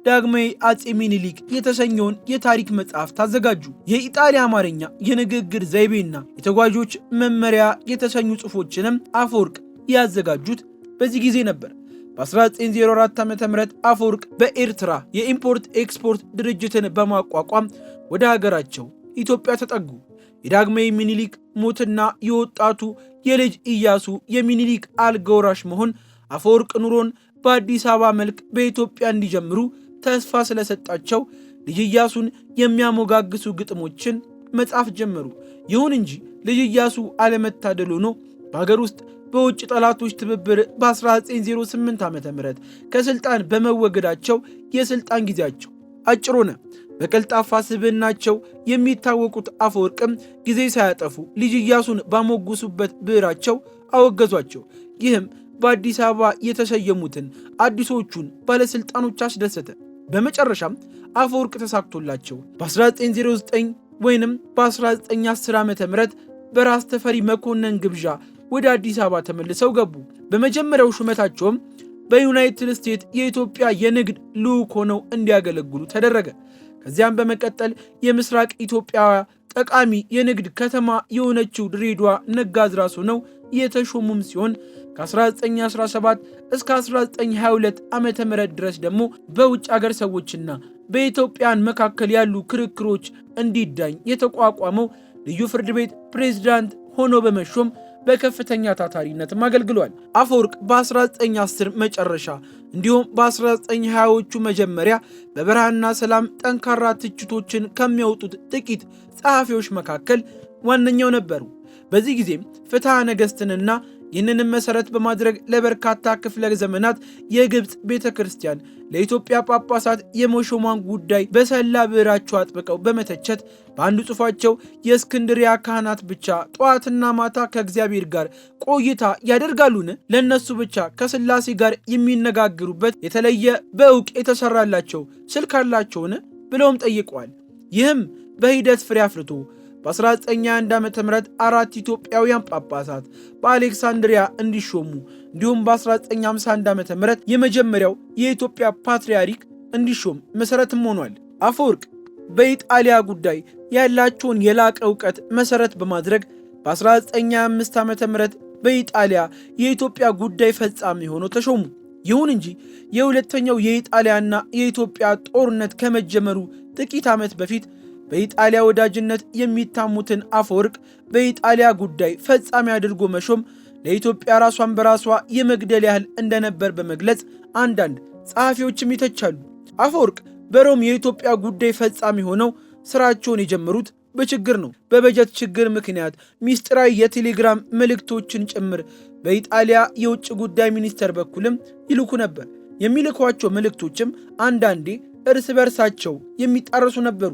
ዳግማዊ አጼ ሚኒሊክ የተሰኘውን የታሪክ መጽሐፍ ታዘጋጁ። የኢጣሊያ አማርኛ የንግግር ዘይቤና የተጓዦች መመሪያ የተሰኙ ጽሑፎችንም አፈወርቅ ያዘጋጁት በዚህ ጊዜ ነበር። በ1904 ዓ.ም አፈወርቅ በኤርትራ የኢምፖርት ኤክስፖርት ድርጅትን በማቋቋም ወደ ሀገራቸው ኢትዮጵያ ተጠጉ። የዳግማዊ ሚኒሊክ ሞትና የወጣቱ የልጅ ኢያሱ የሚኒሊክ አልጋ ወራሽ መሆን አፈወርቅ ኑሮን በአዲስ አበባ መልክ በኢትዮጵያ እንዲጀምሩ ተስፋ ስለሰጣቸው ልጅ ኢያሱን የሚያሞጋግሱ ግጥሞችን መጻፍ ጀመሩ። ይሁን እንጂ ልጅ ኢያሱ አለመታደል ሆኖ በሀገር ውስጥ በውጭ ጠላቶች ትብብር በ1908 ዓ.ም ከስልጣን በመወገዳቸው የስልጣን ጊዜያቸው አጭር ሆነ። በቀልጣፋ ስብዕናቸው የሚታወቁት አፈወርቅም ጊዜ ሳያጠፉ ልጅ ኢያሱን ባሞጉሱበት ብዕራቸው አወገዟቸው። ይህም በአዲስ አበባ የተሰየሙትን አዲሶቹን ባለስልጣኖች አስደሰተ። በመጨረሻም አፈወርቅ ተሳክቶላቸው በ1909 ወይንም በ1910 ዓ.ም በራስ ተፈሪ መኮንን ግብዣ ወደ አዲስ አበባ ተመልሰው ገቡ። በመጀመሪያው ሹመታቸውም በዩናይትድ ስቴትስ የኢትዮጵያ የንግድ ልዑክ ሆነው እንዲያገለግሉ ተደረገ። ከዚያም በመቀጠል የምስራቅ ኢትዮጵያ ጠቃሚ የንግድ ከተማ የሆነችው ድሬዳዋ ነጋድራስ ሆነው የተሾሙም ሲሆን ከ1917 እስከ 1922 ዓመተ ምህረት ድረስ ደግሞ በውጭ አገር ሰዎችና በኢትዮጵያን መካከል ያሉ ክርክሮች እንዲዳኝ የተቋቋመው ልዩ ፍርድ ቤት ፕሬዝዳንት ሆኖ በመሾም በከፍተኛ ታታሪነትም አገልግሏል። አፈወርቅ በ1910 መጨረሻ እንዲሁም በ1920ዎቹ መጀመሪያ በብርሃንና ሰላም ጠንካራ ትችቶችን ከሚያወጡት ጥቂት ጸሐፊዎች መካከል ዋነኛው ነበሩ። በዚህ ጊዜም ፍትሐ ነገሥትንና ይህንንም መሰረት በማድረግ ለበርካታ ክፍለ ዘመናት የግብፅ ቤተ ክርስቲያን ለኢትዮጵያ ጳጳሳት የመሾሟን ጉዳይ በሰላ ብዕራቸው አጥብቀው በመተቸት በአንዱ ጽሑፋቸው የእስክንድሪያ ካህናት ብቻ ጠዋትና ማታ ከእግዚአብሔር ጋር ቆይታ ያደርጋሉን? ለእነሱ ብቻ ከሥላሴ ጋር የሚነጋገሩበት የተለየ በእውቅ የተሰራላቸው ስልክ አላቸውን? ብለውም ጠይቀዋል። ይህም በሂደት ፍሬ አፍርቶ በ1921 ዓ.ም 4 ኢትዮጵያውያን ጳጳሳት በአሌክሳንድሪያ እንዲሾሙ እንዲሁም በ1951 ዓ.ም የመጀመሪያው የኢትዮጵያ ፓትርያርክ እንዲሾም መሰረትም ሆኗል። አፈወርቅ በኢጣሊያ ጉዳይ ያላቸውን የላቀ ዕውቀት መሰረት በማድረግ በ1925 ዓ.ም በኢጣሊያ የኢትዮጵያ ጉዳይ ፈጻሚ ሆነው ተሾሙ። ይሁን እንጂ የሁለተኛው የኢጣሊያና የኢትዮጵያ ጦርነት ከመጀመሩ ጥቂት ዓመት በፊት በኢጣሊያ ወዳጅነት የሚታሙትን አፈወርቅ በኢጣሊያ ጉዳይ ፈጻሚ አድርጎ መሾም ለኢትዮጵያ ራሷን በራሷ የመግደል ያህል እንደነበር በመግለጽ አንዳንድ ጸሐፊዎችም ይተቻሉ። አፈወርቅ በሮም የኢትዮጵያ ጉዳይ ፈጻሚ ሆነው ስራቸውን የጀመሩት በችግር ነው። በበጀት ችግር ምክንያት ሚስጥራዊ የቴሌግራም መልእክቶችን ጭምር በኢጣሊያ የውጭ ጉዳይ ሚኒስቴር በኩልም ይልኩ ነበር። የሚልኳቸው መልእክቶችም አንዳንዴ እርስ በርሳቸው የሚጣረሱ ነበሩ።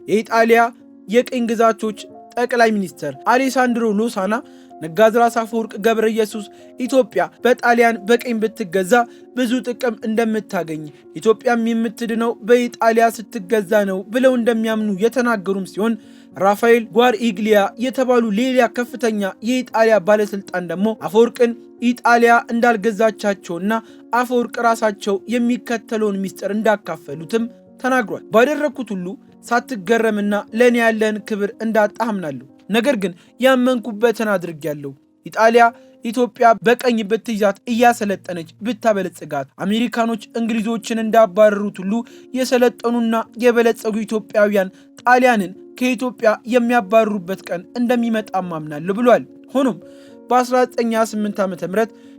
የኢጣሊያ የቅኝ ግዛቶች ጠቅላይ ሚኒስትር አሌሳንድሮ ሎሳና ነጋድራስ አፈወርቅ ገብረ ኢየሱስ ኢትዮጵያ በጣሊያን በቅኝ ብትገዛ ብዙ ጥቅም እንደምታገኝ ኢትዮጵያም የምትድነው በኢጣሊያ ስትገዛ ነው ብለው እንደሚያምኑ የተናገሩም ሲሆን ራፋኤል ጓርኢግሊያ የተባሉ ሌላ ከፍተኛ የኢጣሊያ ባለስልጣን ደግሞ አፈወርቅን ኢጣሊያ እንዳልገዛቻቸውና አፈወርቅ ራሳቸው የሚከተለውን ሚስጥር እንዳካፈሉትም ተናግሯል። ባደረኩት ሁሉ ሳትገረምና ለኔ ያለን ክብር እንዳጣህ አምናለሁ። ነገር ግን ያመንኩበትን አድርጌያለሁ። ኢጣሊያ ኢትዮጵያ በቀኝ ብትይዛት እያሰለጠነች ብታበለጽጋት አሜሪካኖች እንግሊዞችን እንዳባረሩት ሁሉ የሰለጠኑና የበለጸጉ ኢትዮጵያውያን ጣሊያንን ከኢትዮጵያ የሚያባረሩበት ቀን እንደሚመጣ አምናለሁ ብሏል። ሆኖም በ1928 ዓ.ም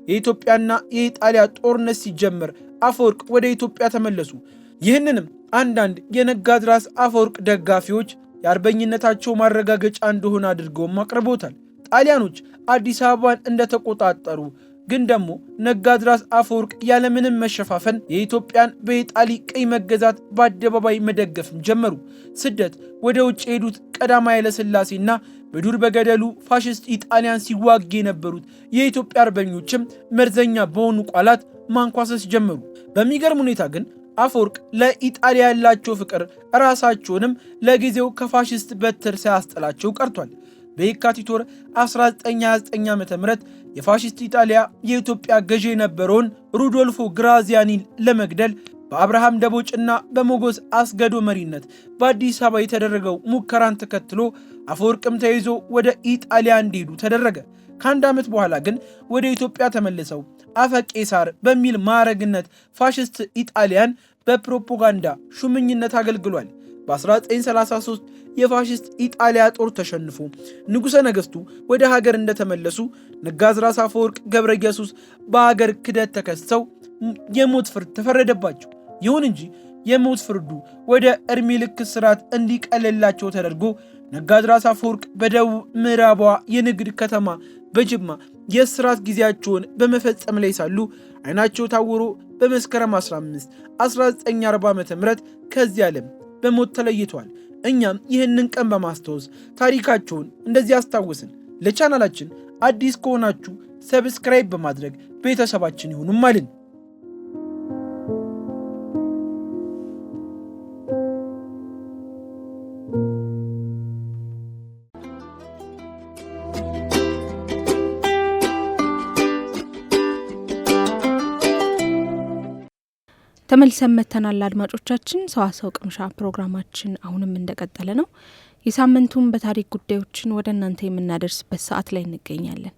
የኢትዮጵያና የኢጣሊያ ጦርነት ሲጀመር አፈወርቅ ወደ ኢትዮጵያ ተመለሱ። ይህንንም አንዳንድ የነጋድራስ አፈወርቅ ደጋፊዎች የአርበኝነታቸው ማረጋገጫ እንደሆነ አድርገውም አቅርቦታል። ጣሊያኖች አዲስ አበባን እንደተቆጣጠሩ ግን ደግሞ ነጋድራስ አፈወርቅ ያለምንም መሸፋፈን የኢትዮጵያን በኢጣሊ ቅኝ መገዛት በአደባባይ መደገፍም ጀመሩ። ስደት ወደ ውጭ የሄዱት ቀዳማዊ ኃይለ ሥላሴና በዱር በገደሉ ፋሽስት ኢጣሊያን ሲዋጉ የነበሩት የኢትዮጵያ አርበኞችም መርዘኛ በሆኑ ቃላት ማንኳሰስ ጀመሩ። በሚገርም ሁኔታ ግን አፈወርቅ ለኢጣሊያ ያላቸው ፍቅር ራሳቸውንም ለጊዜው ከፋሽስት በትር ሳያስጥላቸው ቀርቷል። በየካቲት ወር 1929 ዓ.ም የፋሽስት ኢጣሊያ የኢትዮጵያ ገዢ የነበረውን ሩዶልፎ ግራዚያኒን ለመግደል በአብርሃም ደቦጭና በሞጎስ አስገዶ መሪነት በአዲስ አበባ የተደረገው ሙከራን ተከትሎ አፈወርቅም ተይዞ ወደ ኢጣሊያ እንዲሄዱ ተደረገ። ከአንድ ዓመት በኋላ ግን ወደ ኢትዮጵያ ተመልሰው አፈቄሳር በሚል ማዕረግነት ፋሽስት ኢጣሊያን በፕሮፓጋንዳ ሹመኝነት አገልግሏል። በ1933 የፋሽስት ኢጣሊያ ጦር ተሸንፎ ንጉሠ ነገሥቱ ወደ ሀገር እንደተመለሱ ነጋድራስ አፈወርቅ ገብረ ኢየሱስ በሀገር ክደት ተከሰው የሞት ፍርድ ተፈረደባቸው። ይሁን እንጂ የሞት ፍርዱ ወደ ዕድሜ ልክ እስራት እንዲቀለላቸው ተደርጎ ነጋድራስ አፈወርቅ በደቡብ ምዕራቧ የንግድ ከተማ በጅማ የእስራት ጊዜያቸውን በመፈጸም ላይ ሳሉ ዓይናቸው ታውሮ በመስከረም 15 1940 ዓ.ም ከዚህ ዓለም በሞት ተለይተዋል። እኛም ይህንን ቀን በማስታወስ ታሪካቸውን እንደዚህ አስታወስን። ለቻናላችን አዲስ ከሆናችሁ ሰብስክራይብ በማድረግ ቤተሰባችን ይሁኑም አልን። ተመልሰን መተናል። አድማጮቻችን ሰዋሰው ቅምሻ ፕሮግራማችን አሁንም እንደቀጠለ ነው። የሳምንቱን በታሪክ ጉዳዮችን ወደ እናንተ የምናደርስበት ሰዓት ላይ እንገኛለን።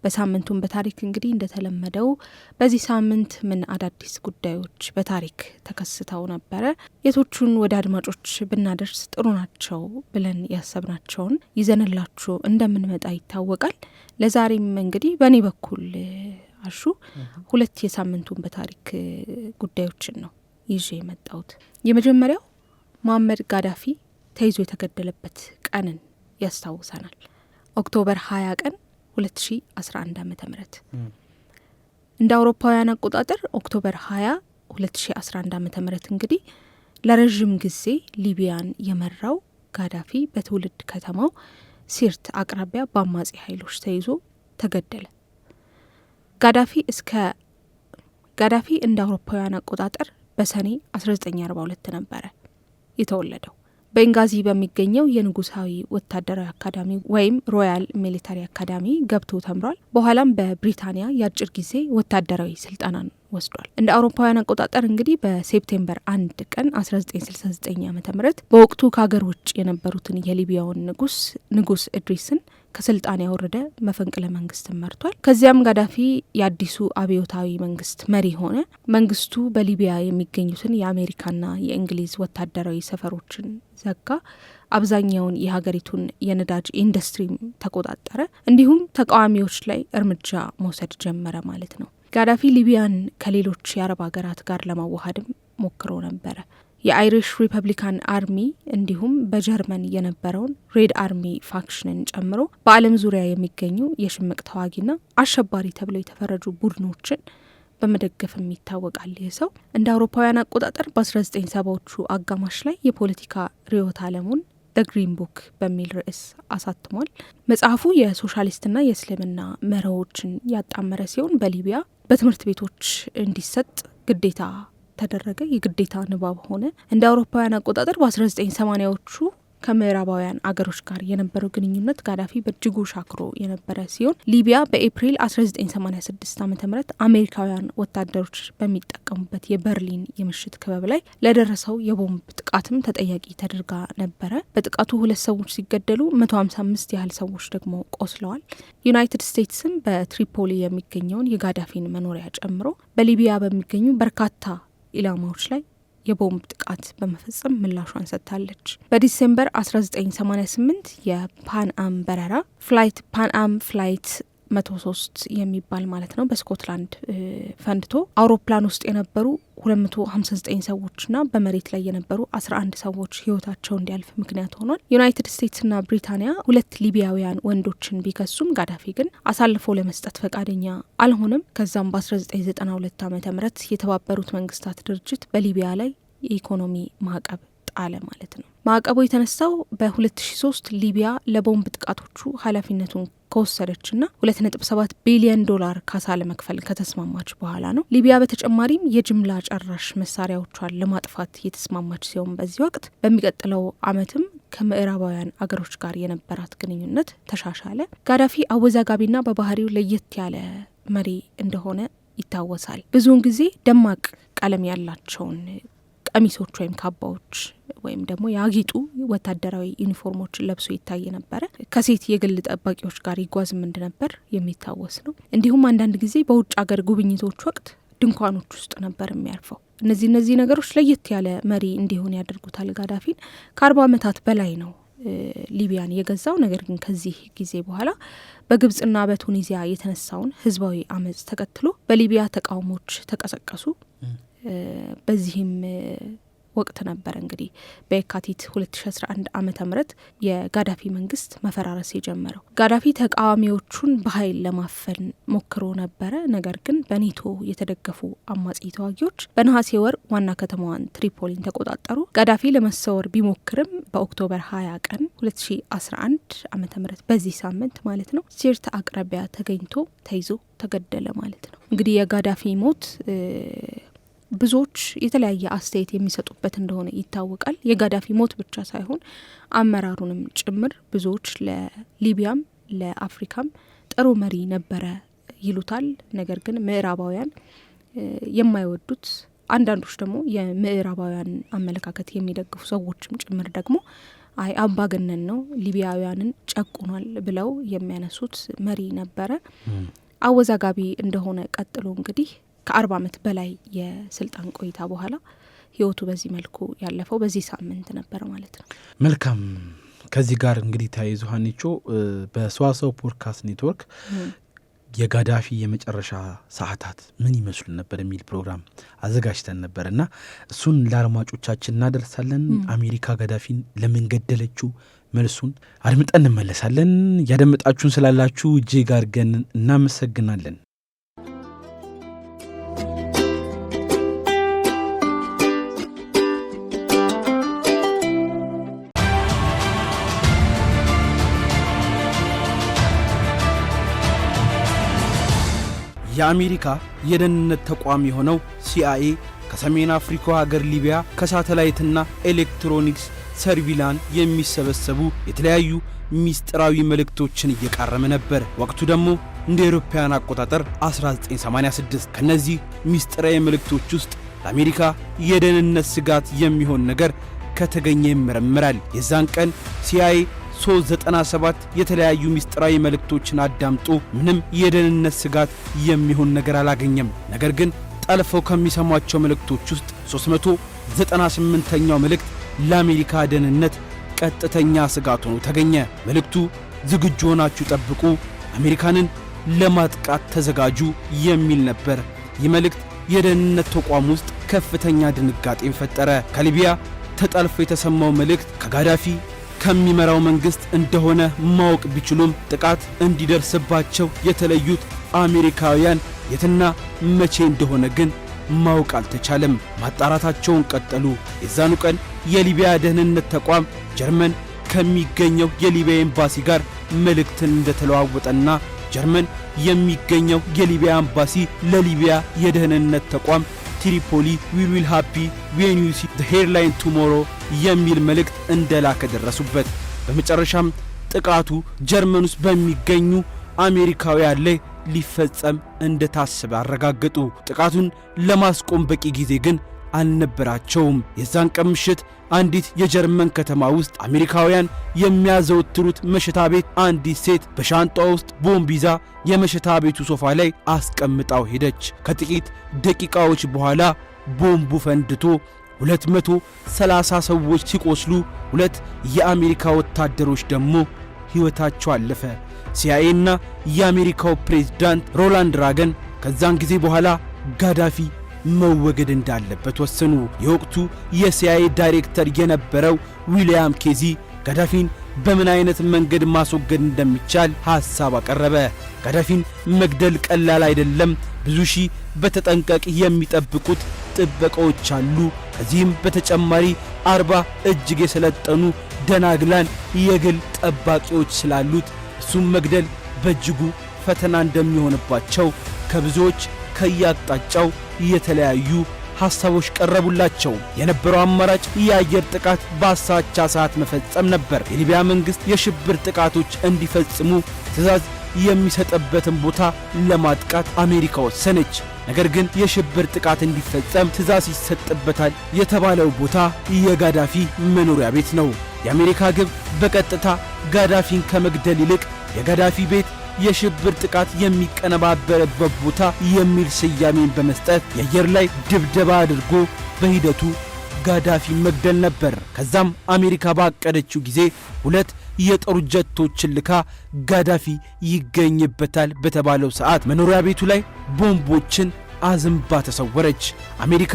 በሳምንቱን በታሪክ እንግዲህ እንደተለመደው በዚህ ሳምንት ምን አዳዲስ ጉዳዮች በታሪክ ተከስተው ነበረ፣ የቶቹን ወደ አድማጮች ብናደርስ ጥሩ ናቸው ብለን ያሰብናቸውን ይዘንላችሁ እንደምንመጣ ይታወቃል። ለዛሬም እንግዲህ በእኔ በኩል አሹ ሁለት የሳምንቱን በታሪክ ጉዳዮችን ነው ይዤ የመጣሁት። የመጀመሪያው መሐመድ ጋዳፊ ተይዞ የተገደለበት ቀንን ያስታውሰናል። ኦክቶበር 20 ቀን 2011 ዓ.ም እንደ አውሮፓውያን አቆጣጠር ኦክቶበር 20 2011 ዓ.ም እንግዲህ ለረጅም ጊዜ ሊቢያን የመራው ጋዳፊ በትውልድ ከተማው ሲርት አቅራቢያ በአማጺ ኃይሎች ተይዞ ተገደለ። ጋዳፊ እንደ አውሮፓውያን አቆጣጠር በሰኔ 1942 ነበረ የተወለደው። ቤንጋዚ በሚገኘው የንጉሳዊ ወታደራዊ አካዳሚ ወይም ሮያል ሚሊታሪ አካዳሚ ገብቶ ተምሯል። በኋላም በብሪታንያ የአጭር ጊዜ ወታደራዊ ስልጠናን ወስዷል። እንደ አውሮፓውያን አቆጣጠር እንግዲህ በሴፕቴምበር 1 ቀን 1969 ዓ.ም በወቅቱ ከሀገር ውጭ የነበሩትን የሊቢያውን ንጉስ ኢድሪስን ከስልጣን ያወረደ መፈንቅለ መንግስት መርቷል። ከዚያም ጋዳፊ የአዲሱ አብዮታዊ መንግስት መሪ ሆነ። መንግስቱ በሊቢያ የሚገኙትን የአሜሪካና የእንግሊዝ ወታደራዊ ሰፈሮችን ዘጋ። አብዛኛውን የሀገሪቱን የነዳጅ ኢንዱስትሪ ተቆጣጠረ። እንዲሁም ተቃዋሚዎች ላይ እርምጃ መውሰድ ጀመረ ማለት ነው። ጋዳፊ ሊቢያን ከሌሎች የአረብ ሀገራት ጋር ለማዋሃድም ሞክሮ ነበረ። የአይሪሽ ሪፐብሊካን አርሚ እንዲሁም በጀርመን የነበረውን ሬድ አርሚ ፋክሽንን ጨምሮ በዓለም ዙሪያ የሚገኙ የሽምቅ ተዋጊና አሸባሪ ተብለው የተፈረጁ ቡድኖችን በመደገፍም ይታወቃል። ይህ ሰው እንደ አውሮፓውያን አቆጣጠር በ1970ዎቹ አጋማሽ ላይ የፖለቲካ ርዕዮተ ዓለሙን ደ ግሪን ቡክ በሚል ርዕስ አሳትሟል። መጽሐፉ የሶሻሊስትና የእስልምና መርሆችን ያጣመረ ሲሆን በሊቢያ በትምህርት ቤቶች እንዲሰጥ ግዴታ ተደረገ። የግዴታ ንባብ ሆነ። እንደ አውሮፓውያን አቆጣጠር በ1980ዎቹ ከምዕራባውያን አገሮች ጋር የነበረው ግንኙነት ጋዳፊ በእጅጉ ሻክሮ የነበረ ሲሆን ሊቢያ በኤፕሪል 1986 ዓ.ም አሜሪካውያን ወታደሮች በሚጠቀሙበት የበርሊን የምሽት ክበብ ላይ ለደረሰው የቦምብ ጥቃትም ተጠያቂ ተደርጋ ነበረ። በጥቃቱ 2 ሰዎች ሲገደሉ 155 ያህል ሰዎች ደግሞ ቆስለዋል። ዩናይትድ ስቴትስም በትሪፖሊ የሚገኘውን የጋዳፊን መኖሪያ ጨምሮ በሊቢያ በሚገኙ በርካታ ኢላማዎች ላይ የቦምብ ጥቃት በመፈጸም ምላሿን ሰጥታለች። በዲሴምበር 1988 የፓን አም በረራ ፍላይት 103 የሚባል ማለት ነው በስኮትላንድ ፈንድቶ አውሮፕላን ውስጥ የነበሩ 259 ሰዎችና በመሬት ላይ የነበሩ 11 ሰዎች ህይወታቸው እንዲያልፍ ምክንያት ሆኗል። ዩናይትድ ስቴትስና ብሪታንያ 2 ሊቢያውያን ወንዶችን ቢከሱም ጋዳፊ ግን አሳልፎ ለመስጠት ፈቃደኛ አልሆነም። ከዛም በ1992 ዓ.ም የተባበሩት መንግስታት ድርጅት በሊቢያ ላይ የኢኮኖሚ ማዕቀብ ጣለ ማለት ነው። ማዕቀቡ የተነሳው በ2003 ሊቢያ ለቦምብ ጥቃቶቹ ኃላፊነቱን ከወሰደችና $2.7 ቢሊዮን ካሳ ለመክፈል ከተስማማች በኋላ ነው። ሊቢያ በተጨማሪም የጅምላ ጨራሽ መሳሪያዎቿን ለማጥፋት የተስማማች ሲሆን በዚህ ወቅት በሚቀጥለው ዓመትም ከምዕራባውያን አገሮች ጋር የነበራት ግንኙነት ተሻሻለ። ጋዳፊ አወዛጋቢና በባህሪው ለየት ያለ መሪ እንደሆነ ይታወሳል። ብዙውን ጊዜ ደማቅ ቀለም ያላቸውን ቀሚሶች ወይም ካባዎች ወይም ደግሞ ያጊጡ ወታደራዊ ዩኒፎርሞችን ለብሶ ይታይ ነበረ። ከሴት የግል ጠባቂዎች ጋር ይጓዝም እንደነበር የሚታወስ ነው። እንዲሁም አንዳንድ ጊዜ በውጭ ሀገር ጉብኝቶች ወቅት ድንኳኖች ውስጥ ነበር የሚያርፈው። እነዚህ ነገሮች ለየት ያለ መሪ እንዲሆን ያደርጉታል። ጋዳፊን ከ40 ዓመታት በላይ ነው ሊቢያን የገዛው። ነገር ግን ከዚህ ጊዜ በኋላ በግብጽና በቱኒዚያ የተነሳውን ህዝባዊ አመጽ ተከትሎ በሊቢያ ተቃውሞች ተቀሰቀሱ። በዚህም ወቅት ነበር እንግዲህ በየካቲት 2011 ዓ.ም የጋዳፊ መንግስት መፈራረስ የጀመረው። ጋዳፊ ተቃዋሚዎቹን በኃይል ለማፈን ሞክሮ ነበረ። ነገር ግን በኔቶ የተደገፉ አማጺ ተዋጊዎች በነሐሴ ወር ዋና ከተማዋን ትሪፖሊን ተቆጣጠሩ። ጋዳፊ ለመሰወር ቢሞክርም በኦክቶበር 20 ቀን 2011 ዓ.ም በዚህ ሳምንት ማለት ነው ሲርት አቅራቢያ ተገኝቶ ተይዞ ተገደለ ማለት ነው። እንግዲህ የጋዳፊ ሞት ብዙዎች የተለያየ አስተያየት የሚሰጡበት እንደሆነ ይታወቃል። የጋዳፊ ሞት ብቻ ሳይሆን አመራሩንም ጭምር ብዙዎች ለሊቢያም ለአፍሪካም ጥሩ መሪ ነበረ ይሉታል። ነገር ግን ምዕራባውያን የማይወዱት፣ አንዳንዶች ደግሞ የምዕራባውያን አመለካከት የሚደግፉ ሰዎችም ጭምር ደግሞ አምባገነን ነው፣ ሊቢያውያንን ጨቁኗል ብለው የሚያነሱት መሪ ነበረ። አወዛጋቢ እንደሆነ ቀጥሎ እንግዲህ ከ40 ዓመት በላይ የስልጣን ቆይታ በኋላ ህይወቱ በዚህ መልኩ ያለፈው በዚህ ሳምንት ነበር ማለት ነው። መልካም። ከዚህ ጋር እንግዲህ ተያይዞ ሀኒቾ በሰዋሰው ፖድካስት ኔትወርክ የጋዳፊ የመጨረሻ ሰዓታት ምን ይመስሉ ነበር የሚል ፕሮግራም አዘጋጅተን ነበርና እሱን ለአድማጮቻችን እናደርሳለን። አሜሪካ ጋዳፊን ለምን ገደለችው መልሱን አድምጠን እንመለሳለን። ያደመጣችሁን ስላላችሁ እጅግ አድርገን እናመሰግናለን። የአሜሪካ የደህንነት ተቋም የሆነው ሲአይኤ ከሰሜን አፍሪካው ሀገር ሊቢያ ከሳተላይትና ኤሌክትሮኒክስ ሰርቪላን የሚሰበሰቡ የተለያዩ ሚስጥራዊ መልእክቶችን እየቃረመ ነበር። ወቅቱ ደግሞ እንደ አውሮፓውያን አቆጣጠር 1986። ከነዚህ ሚስጥራዊ መልእክቶች ውስጥ ለአሜሪካ የደህንነት ስጋት የሚሆን ነገር ከተገኘ ይመረምራል። የዛን ቀን ሲአይኤ 397 የተለያዩ ሚስጥራዊ መልእክቶችን አዳምጦ ምንም የደህንነት ስጋት የሚሆን ነገር አላገኘም። ነገር ግን ጠልፈው ከሚሰሟቸው መልእክቶች ውስጥ 398ኛው መልእክት ለአሜሪካ ደህንነት ቀጥተኛ ስጋት ሆኖ ተገኘ። መልእክቱ ዝግጁ ሆናችሁ ጠብቁ፣ አሜሪካንን ለማጥቃት ተዘጋጁ የሚል ነበር። ይህ መልእክት የደህንነት ተቋም ውስጥ ከፍተኛ ድንጋጤን ፈጠረ። ከሊቢያ ተጠልፎ የተሰማው መልእክት ከጋዳፊ ከሚመራው መንግስት እንደሆነ ማወቅ ቢችሉም ጥቃት እንዲደርስባቸው የተለዩት አሜሪካውያን የትና መቼ እንደሆነ ግን ማወቅ አልተቻለም። ማጣራታቸውን ቀጠሉ። የዛኑ ቀን የሊቢያ ደህንነት ተቋም ጀርመን ከሚገኘው የሊቢያ ኤምባሲ ጋር መልእክትን እንደተለዋወጠና ጀርመን የሚገኘው የሊቢያ ኤምባሲ ለሊቢያ የደህንነት ተቋም ትሪፖሊ ዊ ዊል ሃፒ ዌን ዩ ሲ ዘ ሄድላይን ቱሞሮ የሚል መልእክት እንደላከ ደረሱበት። በመጨረሻም ጥቃቱ ጀርመን ውስጥ በሚገኙ አሜሪካውያን ላይ ሊፈጸም እንደታሰበ አረጋገጡ። ጥቃቱን ለማስቆም በቂ ጊዜ ግን አልነበራቸውም። የዛን ቀን ምሽት አንዲት የጀርመን ከተማ ውስጥ አሜሪካውያን የሚያዘወትሩት መሸታ ቤት አንዲት ሴት በሻንጣ ውስጥ ቦምብ ይዛ የመሸታ ቤቱ ሶፋ ላይ አስቀምጣው ሄደች። ከጥቂት ደቂቃዎች በኋላ ቦምቡ ፈንድቶ 230 ሰዎች ሲቆስሉ 2 የአሜሪካ ወታደሮች ደግሞ ሕይወታቸው አለፈ። ሲአይኤ እና የአሜሪካው ፕሬዝዳንት ሮናልድ ሬገን ከዛን ጊዜ በኋላ ጋዳፊ መወገድ እንዳለበት ወሰኑ። የወቅቱ የሲአይኤ ዳይሬክተር የነበረው ዊሊያም ኬዚ ጋዳፊን በምን አይነት መንገድ ማስወገድ እንደሚቻል ሐሳብ አቀረበ። ጋዳፊን መግደል ቀላል አይደለም። ብዙ ሺህ በተጠንቀቅ የሚጠብቁት ጥበቃዎች አሉ። ከዚህም በተጨማሪ 40 እጅግ የሰለጠኑ ደናግላን የግል ጠባቂዎች ስላሉት እሱም መግደል በእጅጉ ፈተና እንደሚሆንባቸው ከብዙዎች ከያቅጣጫው የተለያዩ ሐሳቦች ቀረቡላቸው። የነበረው አማራጭ የአየር ጥቃት በአሳቻ ሰዓት መፈጸም ነበር። የሊቢያ መንግስት የሽብር ጥቃቶች እንዲፈጽሙ ትዕዛዝ የሚሰጥበትን ቦታ ለማጥቃት አሜሪካ ወሰነች። ነገር ግን የሽብር ጥቃት እንዲፈጸም ትዕዛዝ ይሰጥበታል የተባለው ቦታ የጋዳፊ መኖሪያ ቤት ነው። የአሜሪካ ግብ በቀጥታ ጋዳፊን ከመግደል ይልቅ የጋዳፊ ቤት የሽብር ጥቃት የሚቀነባበረበት ቦታ የሚል ስያሜን በመስጠት የአየር ላይ ድብደባ አድርጎ በሂደቱ ጋዳፊን መግደል ነበር። ከዛም አሜሪካ ባቀደችው ጊዜ 2 የጦር ጀቶችን ልካ ጋዳፊ ይገኝበታል በተባለው ሰዓት መኖሪያ ቤቱ ላይ ቦምቦችን አዝንባ ተሰወረች። አሜሪካ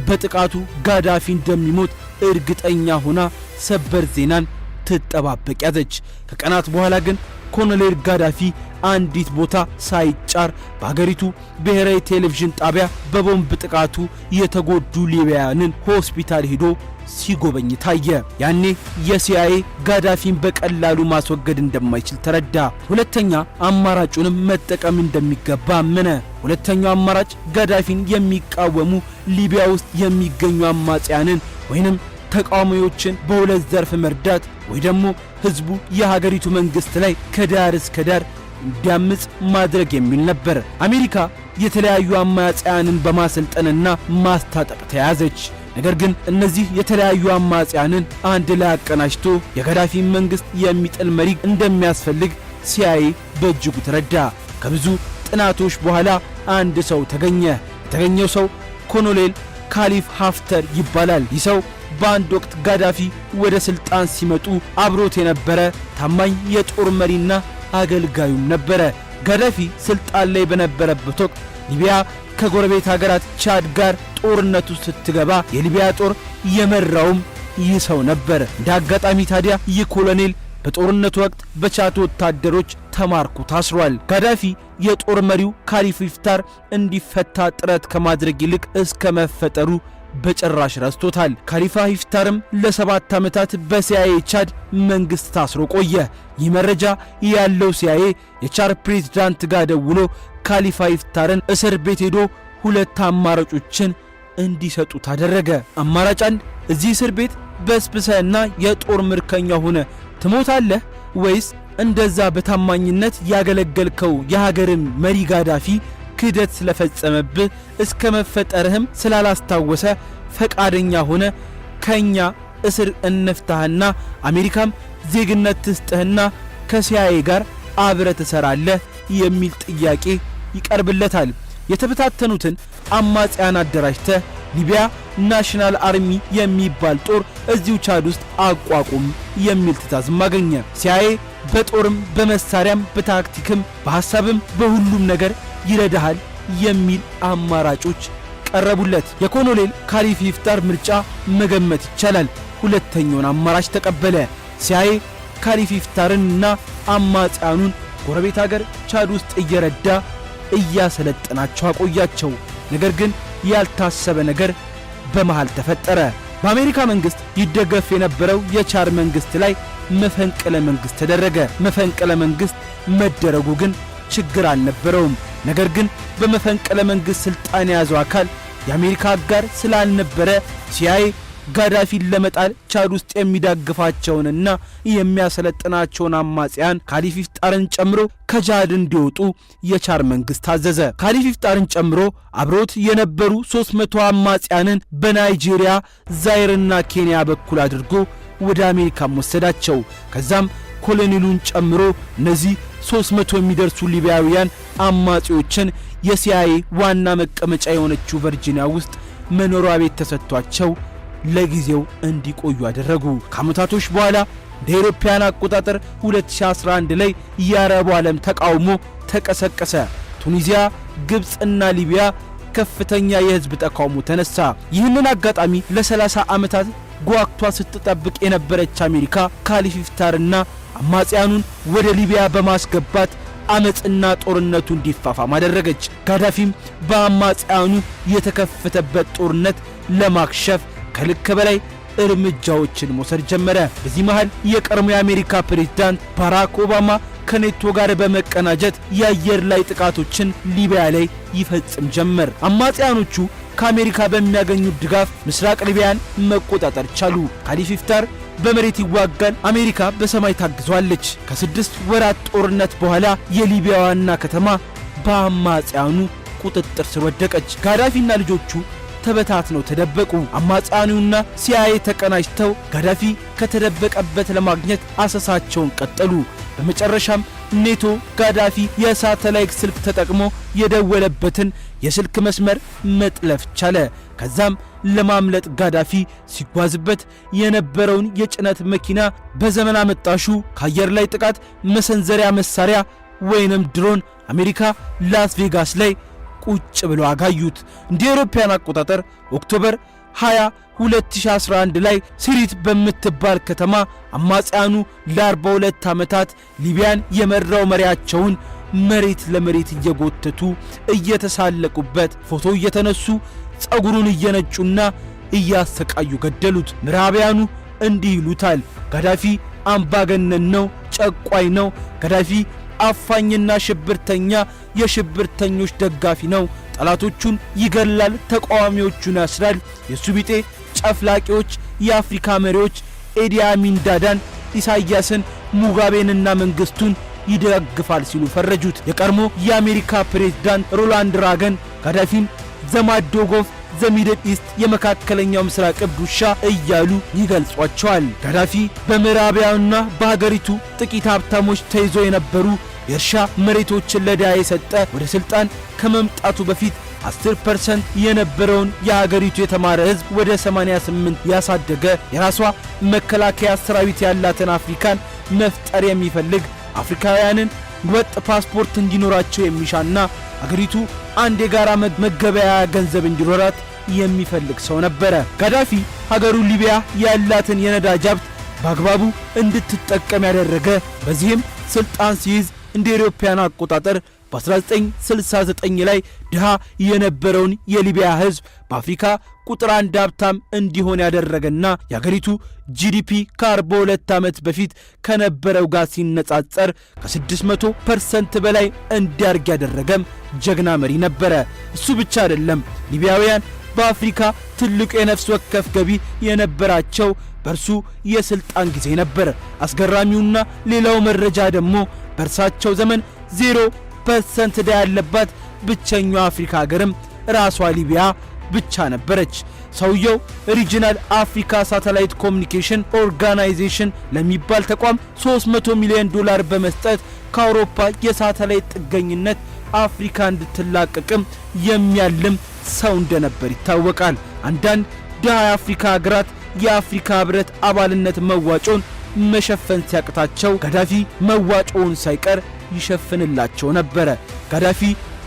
በጥቃቱ ጋዳፊ እንደሚሞት እርግጠኛ ሆና ሰበር ዜናን ትጠባበቅ ያዘች። ከቀናት በኋላ ግን ኮሎኔል ጋዳፊ አንዲት ቦታ ሳይጫር በአገሪቱ ብሔራዊ ቴሌቪዥን ጣቢያ በቦምብ ጥቃቱ የተጎዱ ሊቢያውያንን ሆስፒታል ሄዶ ሲጎበኝ ታየ። ያኔ የሲአይኤ ጋዳፊን በቀላሉ ማስወገድ እንደማይችል ተረዳ። ሁለተኛ አማራጩንም መጠቀም እንደሚገባ አመነ። ሁለተኛው አማራጭ ጋዳፊን የሚቃወሙ ሊቢያ ውስጥ የሚገኙ አማጽያንን ወይንም ተቃዋሚዎችን በሁለት ዘርፍ መርዳት ወይ ደግሞ ህዝቡ የሀገሪቱ መንግስት ላይ ከዳር እስከ ዳር እንዲያምጽ ማድረግ የሚል ነበር። አሜሪካ የተለያዩ አማጽያንን በማሰልጠንና ማስታጠቅ ተያዘች። ነገር ግን እነዚህ የተለያዩ አማጽያንን አንድ ላይ አቀናጅቶ የጋዳፊን መንግስት የሚጥል መሪ እንደሚያስፈልግ ሲአይኤ በእጅጉ ተረዳ። ከብዙ ጥናቶች በኋላ አንድ ሰው ተገኘ። የተገኘው ሰው ኮሎኔል ካሊፋ ሀፍተር ይባላል። ይህ ሰው በአንድ ወቅት ጋዳፊ ወደ ስልጣን ሲመጡ አብሮት የነበረ ታማኝ የጦር መሪና አገልጋዩም ነበረ። ጋዳፊ ስልጣን ላይ በነበረበት ወቅት ሊቢያ ከጎረቤት ሀገራት ቻድ ጋር ጦርነቱ ስትገባ የሊቢያ ጦር የመራውም ይህ ሰው ነበር። እንደ አጋጣሚ ታዲያ ይህ ኮሎኔል በጦርነቱ ወቅት በቻድ ወታደሮች ተማርኮ ታስሯል። ጋዳፊ የጦር መሪው ካሊፋ ሀፍተር እንዲፈታ ጥረት ከማድረግ ይልቅ እስከ መፈጠሩ በጭራሽ ረስቶታል። ካሊፋ ሀፍተርም ለ7 ዓመታት በሲአይኤ ቻድ መንግስት ታስሮ ቆየ። ይህ መረጃ ያለው ሲአይኤ የቻድ ፕሬዝዳንት ጋር ደውሎ ካሊፋ ሀፍተርን እስር ቤት ሄዶ 2 አማራጮችን እንዲሰጡት አደረገ። አማራጭ 1 እዚህ እስር ቤት በስብሰና የጦር ምርኮኛ ሆነ ትሞታለህ፣ ወይስ እንደዛ በታማኝነት ያገለገልከው የሀገርን መሪ ጋዳፊ ክህደት ስለፈጸመብህ እስከ መፈጠርህም ስላላስታወሰ ፈቃደኛ ሆነ ከኛ እስር እንፍታህና አሜሪካም ዜግነት ትስጥህና ከሲአይኤ ጋር አብረ ትሰራለህ የሚል ጥያቄ ይቀርብለታል። የተበታተኑትን አማጽያን አደራጅተህ ሊቢያ ናሽናል አርሚ የሚባል ጦር እዚሁ ቻድ ውስጥ አቋቁም የሚል ትዕዛዝም አገኘ። ሲአይኤ በጦርም በመሳሪያም በታክቲክም በሐሳብም በሁሉም ነገር ይረዳሃል የሚል አማራጮች ቀረቡለት። የኮሎኔል ካሊፋ ሂፍታር ምርጫ መገመት ይቻላል። ሁለተኛውን አማራጭ ተቀበለ። ሲአይኤ ካሊፋ ሂፍታርንና አማጽያኑን ጎረቤት ሀገር ቻድ ውስጥ እየረዳ እያሰለጠናቸው አቆያቸው። ነገር ግን ያልታሰበ ነገር በመሃል ተፈጠረ። በአሜሪካ መንግስት ይደገፍ የነበረው የቻድ መንግስት ላይ መፈንቅለ መንግስት ተደረገ። መፈንቅለ መንግስት መደረጉ ግን ችግር አልነበረውም። ነገር ግን በመፈንቅለ መንግስት ስልጣን የያዘው አካል የአሜሪካ አጋር ስላልነበረ ሲአይኤ ጋዳፊን ለመጣል ቻድ ውስጥ የሚዳግፋቸውንና የሚያሰለጥናቸውን አማጽያን ካሊፋ ሂፍታርን ጨምሮ ከቻድ እንዲወጡ የቻድ መንግስት አዘዘ። ካሊፋ ሂፍታርን ጨምሮ አብሮት የነበሩ 300 አማጽያንን በናይጄሪያ ዛይርና ኬንያ በኩል አድርጎ ወደ አሜሪካም ወሰዳቸው። ከዛም ኮሎኔሉን ጨምሮ እነዚህ 300 የሚደርሱ ሊቢያውያን አማጺዎችን የሲአይኤ ዋና መቀመጫ የሆነችው ቨርጂኒያ ውስጥ መኖሪያ ቤት ተሰጥቷቸው ለጊዜው እንዲቆዩ አደረጉ። ከዓመታቶች በኋላ እንደ አውሮፓውያን አቆጣጠር 2011 ላይ የአረቡ ዓለም ተቃውሞ ተቀሰቀሰ። ቱኒዚያ፣ ግብፅና ሊቢያ ከፍተኛ የህዝብ ተቃውሞ ተነሳ። ይህንን አጋጣሚ ለ30 ዓመታት ጓግቷ ስትጠብቅ የነበረች አሜሪካ ካሊፋ ሂፍታርና አማጽያኑን ወደ ሊቢያ በማስገባት አመጽና ጦርነቱ እንዲፋፋም አደረገች። ጋዳፊም በአማጽያኑ የተከፈተበት ጦርነት ለማክሸፍ ከልክ በላይ እርምጃዎችን መውሰድ ጀመረ። በዚህ መሃል የቀድሞ የአሜሪካ ፕሬዝዳንት ባራክ ኦባማ ከኔቶ ጋር በመቀናጀት የአየር ላይ ጥቃቶችን ሊቢያ ላይ ይፈጽም ጀመር። አማጽያኖቹ ከአሜሪካ በሚያገኙት ድጋፍ ምስራቅ ሊቢያን መቆጣጠር ቻሉ። ካሊፋ ሂፍታር በመሬት ይዋጋል፣ አሜሪካ በሰማይ ታግዟለች። ከ6 ወራት ጦርነት በኋላ የሊቢያ ዋና ከተማ በአማጽያኑ ቁጥጥር ስር ወደቀች። ጋዳፊና ልጆቹ ተበታትነው ተደበቁ። አማጽያኑና ሲአይኤ ተቀናጅተው ጋዳፊ ከተደበቀበት ለማግኘት አሰሳቸውን ቀጠሉ። በመጨረሻም ኔቶ ጋዳፊ የሳተላይት ስልክ ተጠቅሞ የደወለበትን የስልክ መስመር መጥለፍ ቻለ። ከዛም ለማምለጥ ጋዳፊ ሲጓዝበት የነበረውን የጭነት መኪና በዘመን አመጣሹ ከአየር ላይ ጥቃት መሰንዘሪያ መሳሪያ ወይንም ድሮን አሜሪካ ላስ ቬጋስ ላይ ቁጭ ብለው አጋዩት። እንደ አውሮፓውያን አቆጣጠር ኦክቶበር 20 2011 ላይ ሲሪት በምትባል ከተማ አማጽያኑ ለ42 ዓመታት ሊቢያን የመራው መሪያቸውን መሬት ለመሬት እየጎተቱ እየተሳለቁበት ፎቶ እየተነሱ ጸጉሩን እየነጩና እያሰቃዩ ገደሉት። ምዕራባውያኑ እንዲህ ይሉታል፣ ጋዳፊ አምባገነን ነው፣ ጨቋኝ ነው። ጋዳፊ አፋኝና ሽብርተኛ፣ የሽብርተኞች ደጋፊ ነው። ጠላቶቹን ይገላል፣ ተቃዋሚዎቹን ያስራል። የሱ ቢጤ ጨፍላቂዎች የአፍሪካ መሪዎች ኤዲ አሚን ዳዳን፣ ኢሳያስን፣ ሙጋቤንና መንግስቱን ይደግፋል ሲሉ ፈረጁት። የቀድሞ የአሜሪካ ፕሬዝዳንት ሮናልድ ሬገን ጋዳፊን ዘማዶጎፍ ዘሚድል ኢስት የመካከለኛው ምስራቅ ውሻ እያሉ ይገልጿቸዋል። ጋዳፊ በምዕራባውያኑና በሀገሪቱ ጥቂት ሀብታሞች ተይዞ የነበሩ የእርሻ መሬቶችን ለድሃ የሰጠ፣ ወደ ስልጣን ከመምጣቱ በፊት 10% የነበረውን የሀገሪቱ የተማረ ህዝብ ወደ 88 ያሳደገ፣ የራሷ መከላከያ ሰራዊት ያላትን አፍሪካን መፍጠር የሚፈልግ፣ አፍሪካውያንን ወጥ ፓስፖርት እንዲኖራቸው የሚሻና አገሪቱ አንድ የጋራ መገበያያ ገንዘብ እንዲኖራት የሚፈልግ ሰው ነበረ። ጋዳፊ ሀገሩ ሊቢያ ያላትን የነዳጅ ሀብት በአግባቡ እንድትጠቀም ያደረገ፣ በዚህም ስልጣን ሲይዝ እንደ አውሮፓውያን አቆጣጠር በ1969 ላይ ድሃ የነበረውን የሊቢያ ህዝብ በአፍሪካ ቁጥር 1 ሀብታም እንዲሆን ያደረገና የአገሪቱ ጂዲፒ ከ42 ዓመት በፊት ከነበረው ጋር ሲነጻጸር ከ600% በላይ እንዲያድግ ያደረገም ጀግና መሪ ነበረ። እሱ ብቻ አይደለም። ሊቢያውያን በአፍሪካ ትልቁ የነፍስ ወከፍ ገቢ የነበራቸው በእርሱ የስልጣን ጊዜ ነበር። አስገራሚውና ሌላው መረጃ ደግሞ በእርሳቸው ዘመን 0% ዕዳ ያለባት ብቸኛዋ አፍሪካ ሀገርም ራሷ ሊቢያ ብቻ ነበረች። ሰውየው ሪጂናል አፍሪካ ሳተላይት ኮሚኒኬሽን ኦርጋናይዜሽን ለሚባል ተቋም $300 ሚሊዮን በመስጠት ከአውሮፓ የሳተላይት ጥገኝነት አፍሪካ እንድትላቀቅም የሚያልም ሰው እንደነበር ይታወቃል። አንዳንድ ድሃ የአፍሪካ ሀገራት የአፍሪካ ህብረት አባልነት መዋጮን መሸፈን ሲያቅታቸው ጋዳፊ መዋጮውን ሳይቀር ይሸፍንላቸው ነበር። ጋዳፊ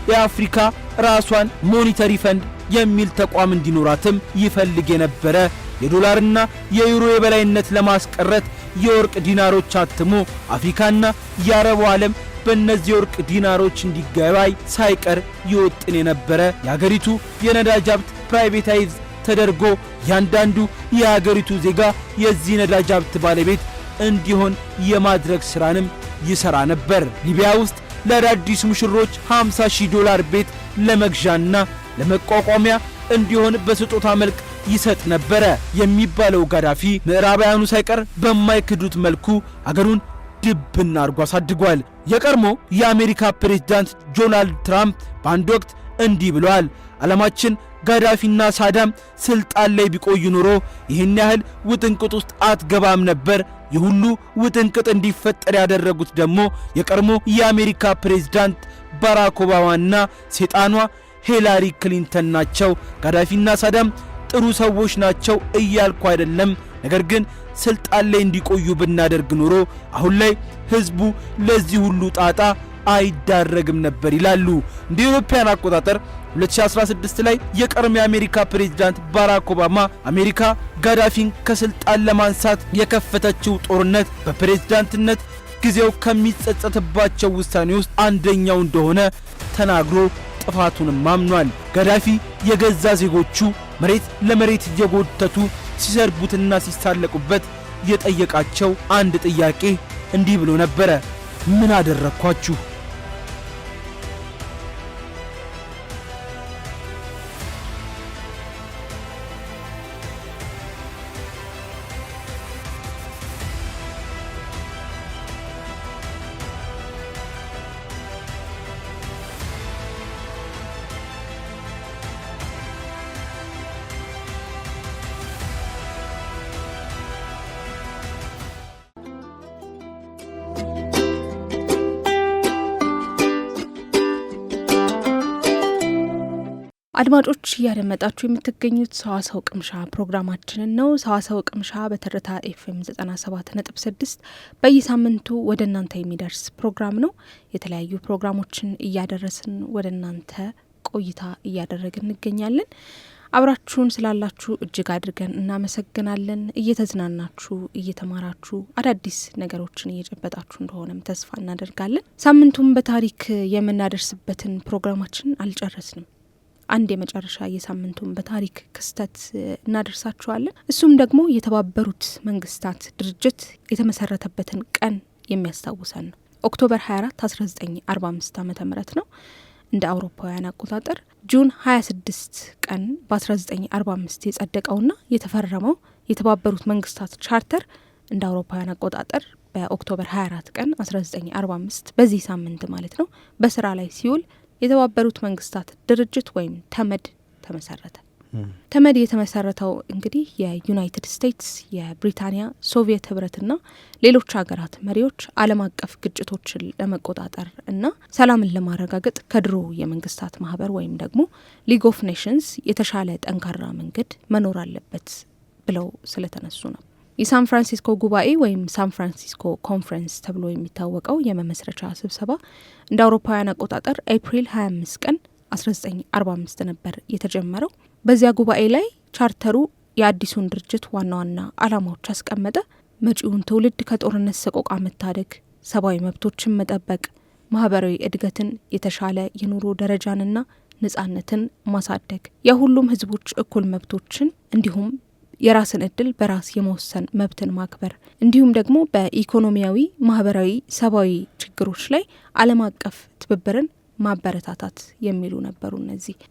የአፍሪካ ራሷን ሞኔታሪ ፈንድ የሚል ተቋም እንዲኖራትም ይፈልግ የነበረ የዶላርና የዩሮ የበላይነት ለማስቀረት የወርቅ ዲናሮች አትሞ አፍሪካና የአረቡ ዓለም በእነዚህ የወርቅ ዲናሮች እንዲገባይ ሳይቀር ይወጥን የነበረ የሀገሪቱ የነዳጅ ሀብት ፕራይቬታይዝ ተደርጎ ያንዳንዱ የሀገሪቱ ዜጋ የዚህ ነዳጅ ሀብት ባለቤት እንዲሆን የማድረግ ሥራንም ይሠራ ነበር። ሊቢያ ውስጥ ለአዳዲስ ሙሽሮች $50,000 ቤት ለመግዣና ለመቋቋሚያ እንዲሆን በስጦታ መልክ ይሰጥ ነበረ የሚባለው ጋዳፊ ምዕራባውያኑ ሳይቀር በማይክዱት መልኩ አገሩን ድብና አርጎ አሳድጓል። የቀድሞ የአሜሪካ ፕሬዝዳንት ዶናልድ ትራምፕ በአንድ ወቅት እንዲህ ብለዋል። ዓለማችን ጋዳፊና ሳዳም ስልጣን ላይ ቢቆዩ ኖሮ ይህን ያህል ውጥንቅጥ ውስጥ አትገባም ነበር። የሁሉ ውጥንቅጥ እንዲፈጠር ያደረጉት ደግሞ የቀድሞ የአሜሪካ ፕሬዝዳንት ባራክ ኦባማና ሴጣኗ ሂላሪ ክሊንተን ናቸው። ጋዳፊና ሳዳም ጥሩ ሰዎች ናቸው እያልኩ አይደለም፣ ነገር ግን ስልጣን ላይ እንዲቆዩ ብናደርግ ኖሮ አሁን ላይ ህዝቡ ለዚህ ሁሉ ጣጣ አይዳረግም ነበር ይላሉ። እንደ አውሮፓውያን አቆጣጠር 2016 ላይ የቀድሞ የአሜሪካ ፕሬዝዳንት ባራክ ኦባማ አሜሪካ ጋዳፊን ከስልጣን ለማንሳት የከፈተችው ጦርነት በፕሬዝዳንትነት ጊዜው ከሚጸጸትባቸው ውሳኔ ውስጥ አንደኛው እንደሆነ ተናግሮ ጥፋቱንም አምኗል። ጋዳፊ የገዛ ዜጎቹ መሬት ለመሬት እየጎተቱ ሲሰርቡትና ሲሳለቁበት የጠየቃቸው አንድ ጥያቄ እንዲህ ብሎ ነበረ፣ ምን አደረኳችሁ? አድማጮች እያደመጣችሁ የምትገኙት ሰዋሰው ቅምሻ ፕሮግራማችንን ነው። ሰዋሰው ቅምሻ በትርታ ኤፍኤም 97.6 በየሳምንቱ ወደ እናንተ የሚደርስ ፕሮግራም ነው። የተለያዩ ፕሮግራሞችን እያደረስን ወደ እናንተ ቆይታ እያደረግን እንገኛለን። አብራችሁን ስላላችሁ እጅግ አድርገን እናመሰግናለን። እየተዝናናችሁ እየተማራችሁ አዳዲስ ነገሮችን እየጨበጣችሁ እንደሆነም ተስፋ እናደርጋለን። ሳምንቱም በታሪክ የምናደርስበትን ፕሮግራማችን አልጨረስንም። አንድ የመጨረሻ የሳምንቱን በታሪክ ክስተት እናደርሳችኋለን። እሱም ደግሞ የተባበሩት መንግስታት ድርጅት የተመሰረተበትን ቀን የሚያስታውሰን ነው። ኦክቶበር 24 1945 ዓ.ም ነው እንደ አውሮፓውያን አቆጣጠር። ጁን 26 ቀን በ1945 የጸደቀውና የተፈረመው የተባበሩት መንግስታት ቻርተር እንደ አውሮፓውያን አቆጣጠር በኦክቶበር 24 ቀን 1945 በዚህ ሳምንት ማለት ነው በስራ ላይ ሲውል የተባበሩት መንግስታት ድርጅት ወይም ተመድ ተመሰረተ። ተመድ የተመሰረተው እንግዲህ የዩናይትድ ስቴትስ፣ የብሪታንያ፣ ሶቪየት ህብረትና ሌሎች ሀገራት መሪዎች ዓለም አቀፍ ግጭቶችን ለመቆጣጠር እና ሰላምን ለማረጋገጥ ከድሮ የመንግስታት ማህበር ወይም ደግሞ ሊግ ኦፍ ኔሽንስ የተሻለ ጠንካራ መንገድ መኖር አለበት ብለው ስለተነሱ ነው። የሳን ፍራንሲስኮ ጉባኤ ወይም ሳን ፍራንሲስኮ ኮንፈረንስ ተብሎ የሚታወቀው የመመስረቻ ስብሰባ እንደ አውሮፓውያን አቆጣጠር ኤፕሪል 25 ቀን 1945 ነበር የተጀመረው። በዚያ ጉባኤ ላይ ቻርተሩ የአዲሱን ድርጅት ዋና ዋና ዓላማዎች አስቀመጠ። መጪውን ትውልድ ከጦርነት ሰቆቃ መታደግ፣ ሰብአዊ መብቶችን መጠበቅ፣ ማህበራዊ እድገትን፣ የተሻለ የኑሮ ደረጃንና ነጻነትን ማሳደግ፣ የሁሉም ህዝቦች እኩል መብቶችን እንዲሁም የራስን እድል በራስ የመወሰን መብትን ማክበር እንዲሁም ደግሞ በኢኮኖሚያዊ፣ ማህበራዊ፣ ሰብአዊ ችግሮች ላይ ዓለም አቀፍ ትብብርን ማበረታታት የሚሉ ነበሩ።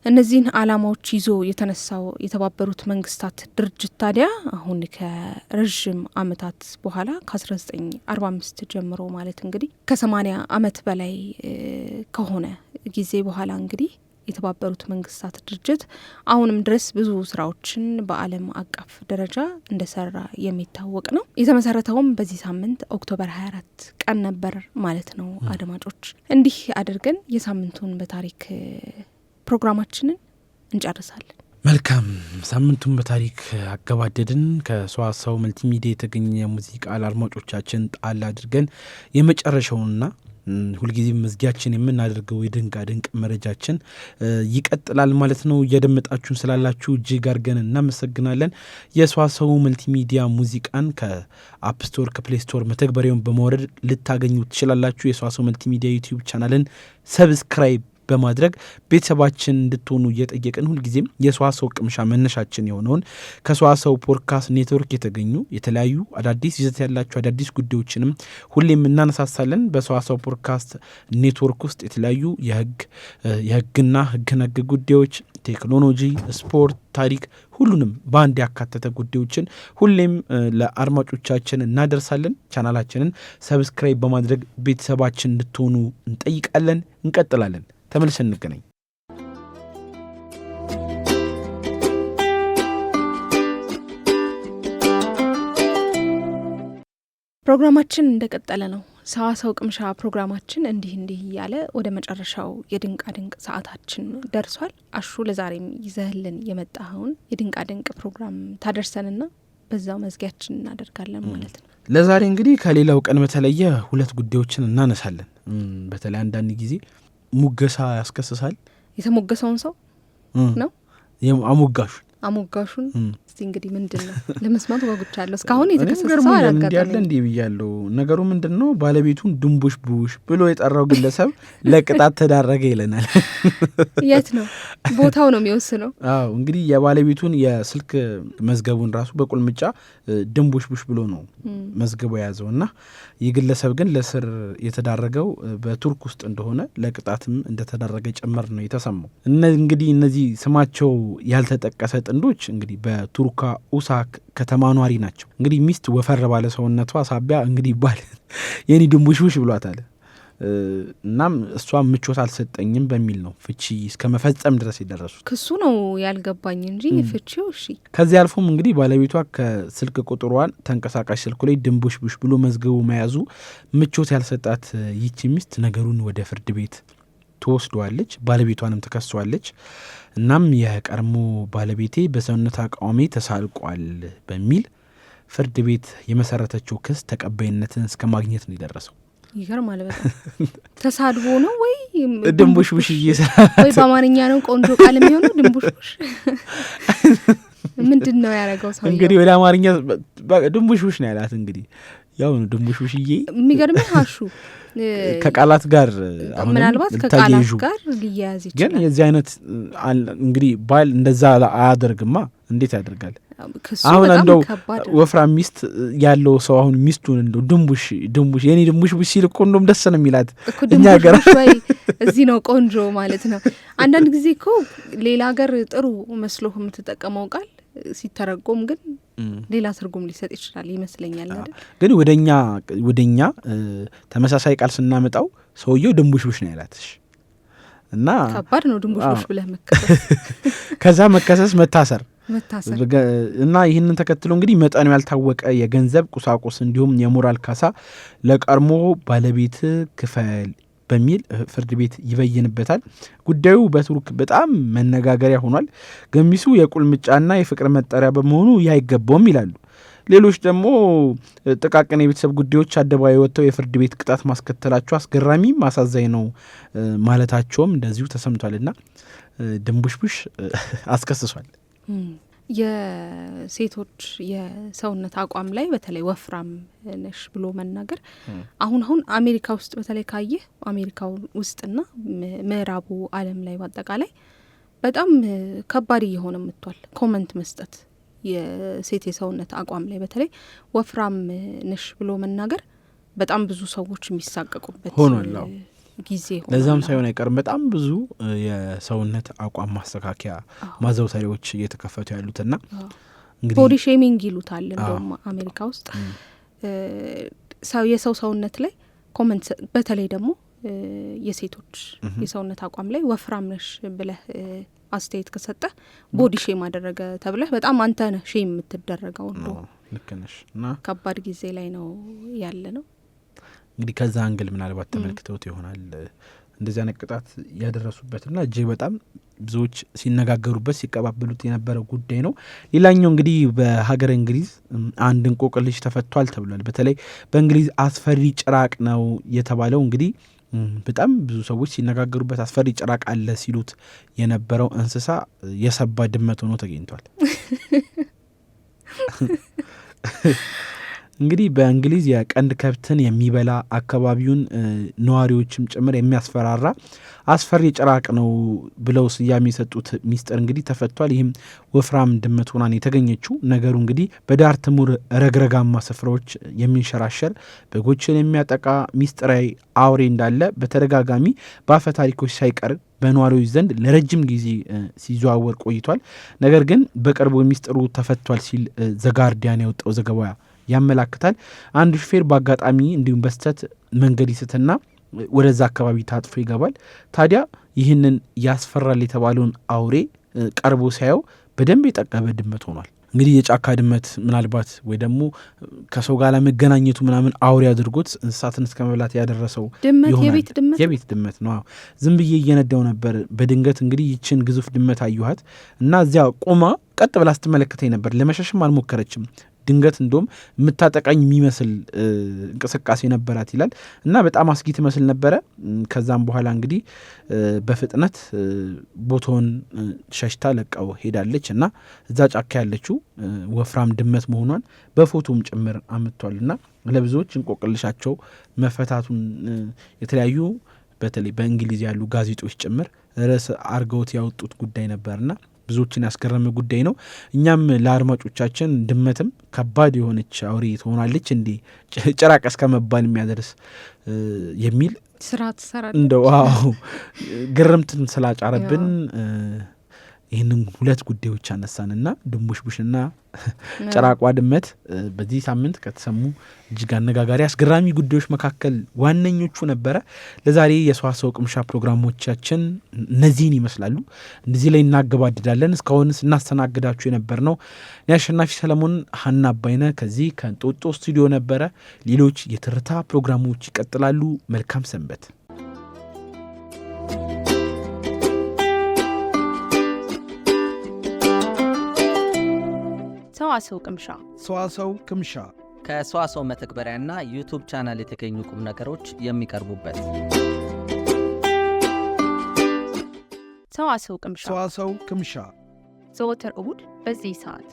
እነዚህን ዓላማዎች ይዞ የተነሳው የተባበሩት መንግስታት ድርጅት ታዲያ አሁን ከረዥም ዓመታት በኋላ ከ1945 ጀምሮ ማለት እንግዲህ ከ80 ዓመት በላይ ከሆነ ጊዜ በኋላ እንግዲህ የተባበሩት መንግስታት ድርጅት አሁንም ድረስ ብዙ ስራዎችን በዓለም አቀፍ ደረጃ እንደሰራ የሚታወቅ ነው። የተመሰረተውም በዚህ ሳምንት ኦክቶበር 24 ቀን ነበር ማለት ነው። አድማጮች እንዲህ አድርገን የሳምንቱን በታሪክ ፕሮግራማችንን እንጨርሳለን። መልካም ሳምንቱን በታሪክ አገባደድን። ከሰዋሰው መልቲሚዲያ የተገኘ ሙዚቃ ለአድማጮቻችን ጣል አድርገን የመጨረሻውና ሁልጊዜ መዝጊያችን የምናደርገው የድንቃ ድንቅ መረጃችን ይቀጥላል ማለት ነው። እያደመጣችሁን ስላላችሁ እጅግ አድርገን እናመሰግናለን። የሰዋሰው መልቲሚዲያ ሙዚቃን ከአፕ ስቶር ከፕሌይ ስቶር መተግበሪያውን በማውረድ ልታገኙ ትችላላችሁ። የሰዋሰው መልቲሚዲያ ዩቲዩብ ቻናልን ሰብስክራይብ በማድረግ ቤተሰባችን እንድትሆኑ እየጠየቅን ሁልጊዜም የሰዋሰው ቅምሻ መነሻችን የሆነውን ከሰዋሰው ፖድካስት ኔትወርክ የተገኙ የተለያዩ አዳዲስ ይዘት ያላቸው አዳዲስ ጉዳዮችንም ሁሌም እናነሳሳለን። በሰዋሰው ፖድካስት ኔትወርክ ውስጥ የተለያዩ የህግና ህግ ነክ ጉዳዮች፣ ቴክኖሎጂ፣ ስፖርት፣ ታሪክ ሁሉንም በአንድ ያካተተ ጉዳዮችን ሁሌም ለአድማጮቻችን እናደርሳለን። ቻናላችንን ሰብስክራይብ በማድረግ ቤተሰባችን እንድትሆኑ እንጠይቃለን። እንቀጥላለን። ተመልሰን እንገናኝ። ፕሮግራማችን እንደቀጠለ ነው። ሰዋሰው ቅምሻ ፕሮግራማችን እንዲህ እያለ ወደ መጨረሻው የድንቃ ድንቅ ሰዓታችን ደርሷል። አሹ ለዛሬም ይዘህልን የመጣኸውን የድንቃ ድንቅ ፕሮግራም ታደርሰንና በዛው መዝጊያችን እናደርጋለን ማለት ነው። ለዛሬ እንግዲህ ከሌላው ቀን በተለየ ሁለት ጉዳዮችን እናነሳለን። በተለይ አንዳንድ ጊዜ ሙገሳ ያስከስሳል። የተሞገሰውን ሰው ነው አሞጋሹን እስቲ እንግዲህ ምንድነው ለመስማት ጓጉቻለሁ። እስካሁን የተከሰሰው አላጋጠመኝም። እንዴ ብያለሁ። ነገሩ ምንድነው? ባለቤቱን ድንቡሽ ቡሽ ብሎ የጠራው ግለሰብ ለቅጣት ተዳረገ ይለናል። የት ነው ቦታው ነው የሚወስነው? አዎ እንግዲህ የባለቤቱን የስልክ መዝገቡን ራሱ በቁልምጫ ድንቡሽ ቡሽ ብሎ ነው መዝገቡ የያዘውና ይህ ግለሰብ ግን ለስር የተዳረገው በቱርክ ውስጥ እንደሆነ ለቅጣትም እንደተዳረገ ጭምር ነው የተሰማው። እንግዲህ እነዚህ ስማቸው ያልተጠቀሰ ጥንዶች እንግዲህ በቱርካ ኡሳክ ከተማ ኗሪ ናቸው። እንግዲህ ሚስት ወፈር ባለ ሰውነቷ ሳቢያ እንግዲህ ባል የኔ ድንቡሽቡሽ ብሏታል። እናም እሷ ምቾት አልሰጠኝም በሚል ነው ፍቺ እስከ መፈጸም ድረስ የደረሱት። ክሱ ነው ያልገባኝ እንጂ ፍቺው እሺ። ከዚህ አልፎም እንግዲህ ባለቤቷ ከስልክ ቁጥሯን ተንቀሳቃሽ ስልኩ ላይ ድንቡሽቡሽ ብሎ መዝገቡ መያዙ ምቾት ያልሰጣት ይቺ ሚስት ነገሩን ወደ ፍርድ ቤት ትወስደዋለች። ባለቤቷንም ትከሷለች። እናም የቀድሞ ባለቤቴ በሰውነት አቋሜ ተሳልቋል በሚል ፍርድ ቤት የመሰረተችው ክስ ተቀባይነትን እስከ ማግኘት ነው የደረሰው። ይገርማል በጣም። ተሳድቦ ነው ወይ ድንቡሽቡሽ ወይ በአማርኛ ነው ቆንጆ ቃል የሚሆነው ድንቡሽቡሽ? ምንድን ነው ያደረገው ሰው? እንግዲህ ወደ አማርኛ ድንቡሽቡሽ ነው ያላት። እንግዲህ ያው ነው ድንቡሽቡሽዬ። የሚገርምህ አሹ ከቃላት ጋር ምናልባት ከቃላት ጋር ሊያያዝ ይችላል። ግን የዚህ አይነት እንግዲህ ባል እንደዛ አያደርግማ። እንዴት ያደርጋል? አሁን እንደው ወፍራም ሚስት ያለው ሰው አሁን ሚስቱን እንደው ድንቡሽ የኔ ድንቡሽቡሽ ሲል እኮ እንደውም ደስ ነው የሚላት። እኛ ሀገር እዚህ ነው ቆንጆ ማለት ነው። አንዳንድ ጊዜ እኮ ሌላ ሀገር ጥሩ መስሎ የምትጠቀመው ቃል ሲተረጎም ግን ሌላ ትርጉም ሊሰጥ ይችላል ይመስለኛል አይደል? ግን ወደኛ ተመሳሳይ ቃል ስናመጣው ሰውየው ድንቡሽቡሽ ነው ያላትሽ እና ከባድ ነው ድንቡሽቡሽ ብለህ መከሰስ፣ ከዛ መከሰስ መታሰር እና ይህንን ተከትሎ እንግዲህ መጠኑ ያልታወቀ የገንዘብ ቁሳቁስ እንዲሁም የሞራል ካሳ ለቀድሞ ባለቤት ክፈል በሚል ፍርድ ቤት ይበይንበታል። ጉዳዩ በቱርክ በጣም መነጋገሪያ ሆኗል። ገሚሱ የቁልምጫና የፍቅር መጠሪያ በመሆኑ ይህ አይገባውም ይላሉ። ሌሎች ደግሞ ጥቃቅን የቤተሰብ ጉዳዮች አደባባይ ወጥተው የፍርድ ቤት ቅጣት ማስከተላቸው አስገራሚ ማሳዛኝ ነው ማለታቸውም እንደዚሁ ተሰምቷልና ድንቡሽቡሽ አስከስሷል። የሴቶች የሰውነት አቋም ላይ በተለይ ወፍራም ነሽ ብሎ መናገር አሁን አሜሪካ ውስጥ በተለይ ካየህ አሜሪካ ውስጥና ምዕራቡ ዓለም ላይ በአጠቃላይ በጣም ከባድ እየሆነ መጥቷል። ኮመንት መስጠት የሴት የሰውነት አቋም ላይ በተለይ ወፍራም ነሽ ብሎ መናገር በጣም ብዙ ሰዎች የሚሳቀቁበት ሆኗል ጊዜ ሆኗል። ለዛም ሳይሆን አይቀርም በጣም ብዙ የሰውነት አቋም ማስተካከያ ማዘውተሪያዎች እየተከፈቱ ያሉትና እንግዲህ ቦዲ ሼሚንግ ይሉታል እንደውም አሜሪካ ውስጥ የሰው ሰውነት ላይ ኮመንት በተለይ ደግሞ የሴቶች የሰውነት አቋም ላይ ወፍራም ነሽ ብለህ አስተያየት ከሰጠ ቦዲ ሼም አደረገ ተብለህ በጣም አንተ ነህ ሼም የምትደረገው ነው። ልክ ነሽ እና ከባድ ጊዜ ላይ ነው ያለ ነው። እንግዲህ ከዛ አንግል ምናልባት ተመልክተውት ይሆናል እንደዚህ አይነት ቅጣት ያደረሱበትና እጅግ በጣም ብዙዎች ሲነጋገሩበት ሲቀባበሉት የነበረው ጉዳይ ነው። ሌላኛው እንግዲህ በሀገር እንግሊዝ አንድ እንቆቅልሽ ተፈቷል ተብሏል። በተለይ በእንግሊዝ አስፈሪ ጭራቅ ነው የተባለው እንግዲህ በጣም ብዙ ሰዎች ሲነጋገሩበት አስፈሪ ጭራቅ አለ ሲሉት የነበረው እንስሳ የሰባ ድመት ሆኖ ተገኝቷል። እንግዲህ በእንግሊዝ የቀንድ ከብትን የሚበላ አካባቢውን ነዋሪዎችም ጭምር የሚያስፈራራ አስፈሪ ጭራቅ ነው ብለው ስያሜ የሰጡት ሚስጥር እንግዲህ ተፈቷል። ይህም ወፍራም ድመት ሆናን የተገኘችው ነገሩ እንግዲህ በዳርትሙር ረግረጋማ ስፍራዎች የሚንሸራሸር በጎችን የሚያጠቃ ሚስጥራዊ አውሬ እንዳለ በተደጋጋሚ በአፈ ታሪኮች ሳይቀር በነዋሪዎች ዘንድ ለረጅም ጊዜ ሲዘዋወር ቆይቷል። ነገር ግን በቅርቡ ሚስጥሩ ተፈቷል ሲል ዘጋርዲያን ያወጣው ዘገባ ያመላክታል። አንድ ሹፌር በአጋጣሚ እንዲሁም በስተት መንገድ ይስትና ወደዛ አካባቢ ታጥፎ ይገባል። ታዲያ ይህንን ያስፈራል የተባለውን አውሬ ቀርቦ ሲያየው በደንብ የጠቀበ ድመት ሆኗል። እንግዲህ የጫካ ድመት ምናልባት ወይ ደግሞ ከሰው ጋር ለመገናኘቱ ምናምን አውሬ አድርጎት እንስሳትን እስከ መብላት ያደረሰው የቤት ድመት ነው። ዝም ብዬ እየነዳው ነበር በድንገት እንግዲህ ይችን ግዙፍ ድመት አየኋት እና እዚያ ቆማ ቀጥ ብላ ስትመለከተኝ ነበር። ለመሸሽም አልሞከረችም። ድንገት እንደውም የምታጠቃኝ የሚመስል እንቅስቃሴ ነበራት ይላል እና በጣም አስጊ ትመስል ነበረ። ከዛም በኋላ እንግዲህ በፍጥነት ቦታውን ሸሽታ ለቀው ሄዳለች እና እዛ ጫካ ያለችው ወፍራም ድመት መሆኗን በፎቶም ጭምር አምጥቷል እና ለብዙዎች እንቆቅልሻቸው መፈታቱን የተለያዩ በተለይ በእንግሊዝ ያሉ ጋዜጦች ጭምር ርዕስ አርገውት ያወጡት ጉዳይ ነበርና ብዙዎችን ያስገረመ ጉዳይ ነው። እኛም ለአድማጮቻችን ድመትም ከባድ የሆነች አውሬ ትሆናለች እንዴ ጭራቅ እስከ መባል የሚያደርስ የሚል ስራ ትሰራለች እንደው ግርምትን ስላጫረብን ይህንን ሁለት ጉዳዮች አነሳንና ድንቡሽቡሽና ጭራቋ ድመት በዚህ ሳምንት ከተሰሙ እጅግ አነጋጋሪ አስገራሚ ጉዳዮች መካከል ዋነኞቹ ነበረ። ለዛሬ የሰዋሰው ቅምሻ ፕሮግራሞቻችን እነዚህን ይመስላሉ። እነዚህ ላይ እናገባድዳለን። እስካሁን ስናስተናግዳችሁ የነበር ነው አሸናፊ ሰለሞን፣ ሀና አባይነ ከዚህ ከእንጦጦ ስቱዲዮ ነበረ። ሌሎች የትርታ ፕሮግራሞች ይቀጥላሉ። መልካም ሰንበት። ሰዋሰው ቅምሻ ከሰዋሰው መተግበሪያና ዩቱብ ቻናል የተገኙ ቁም ነገሮች የሚቀርቡበት ሰዋሰው ቅምሻ ዘወትር እሁድ በዚህ ሰዓት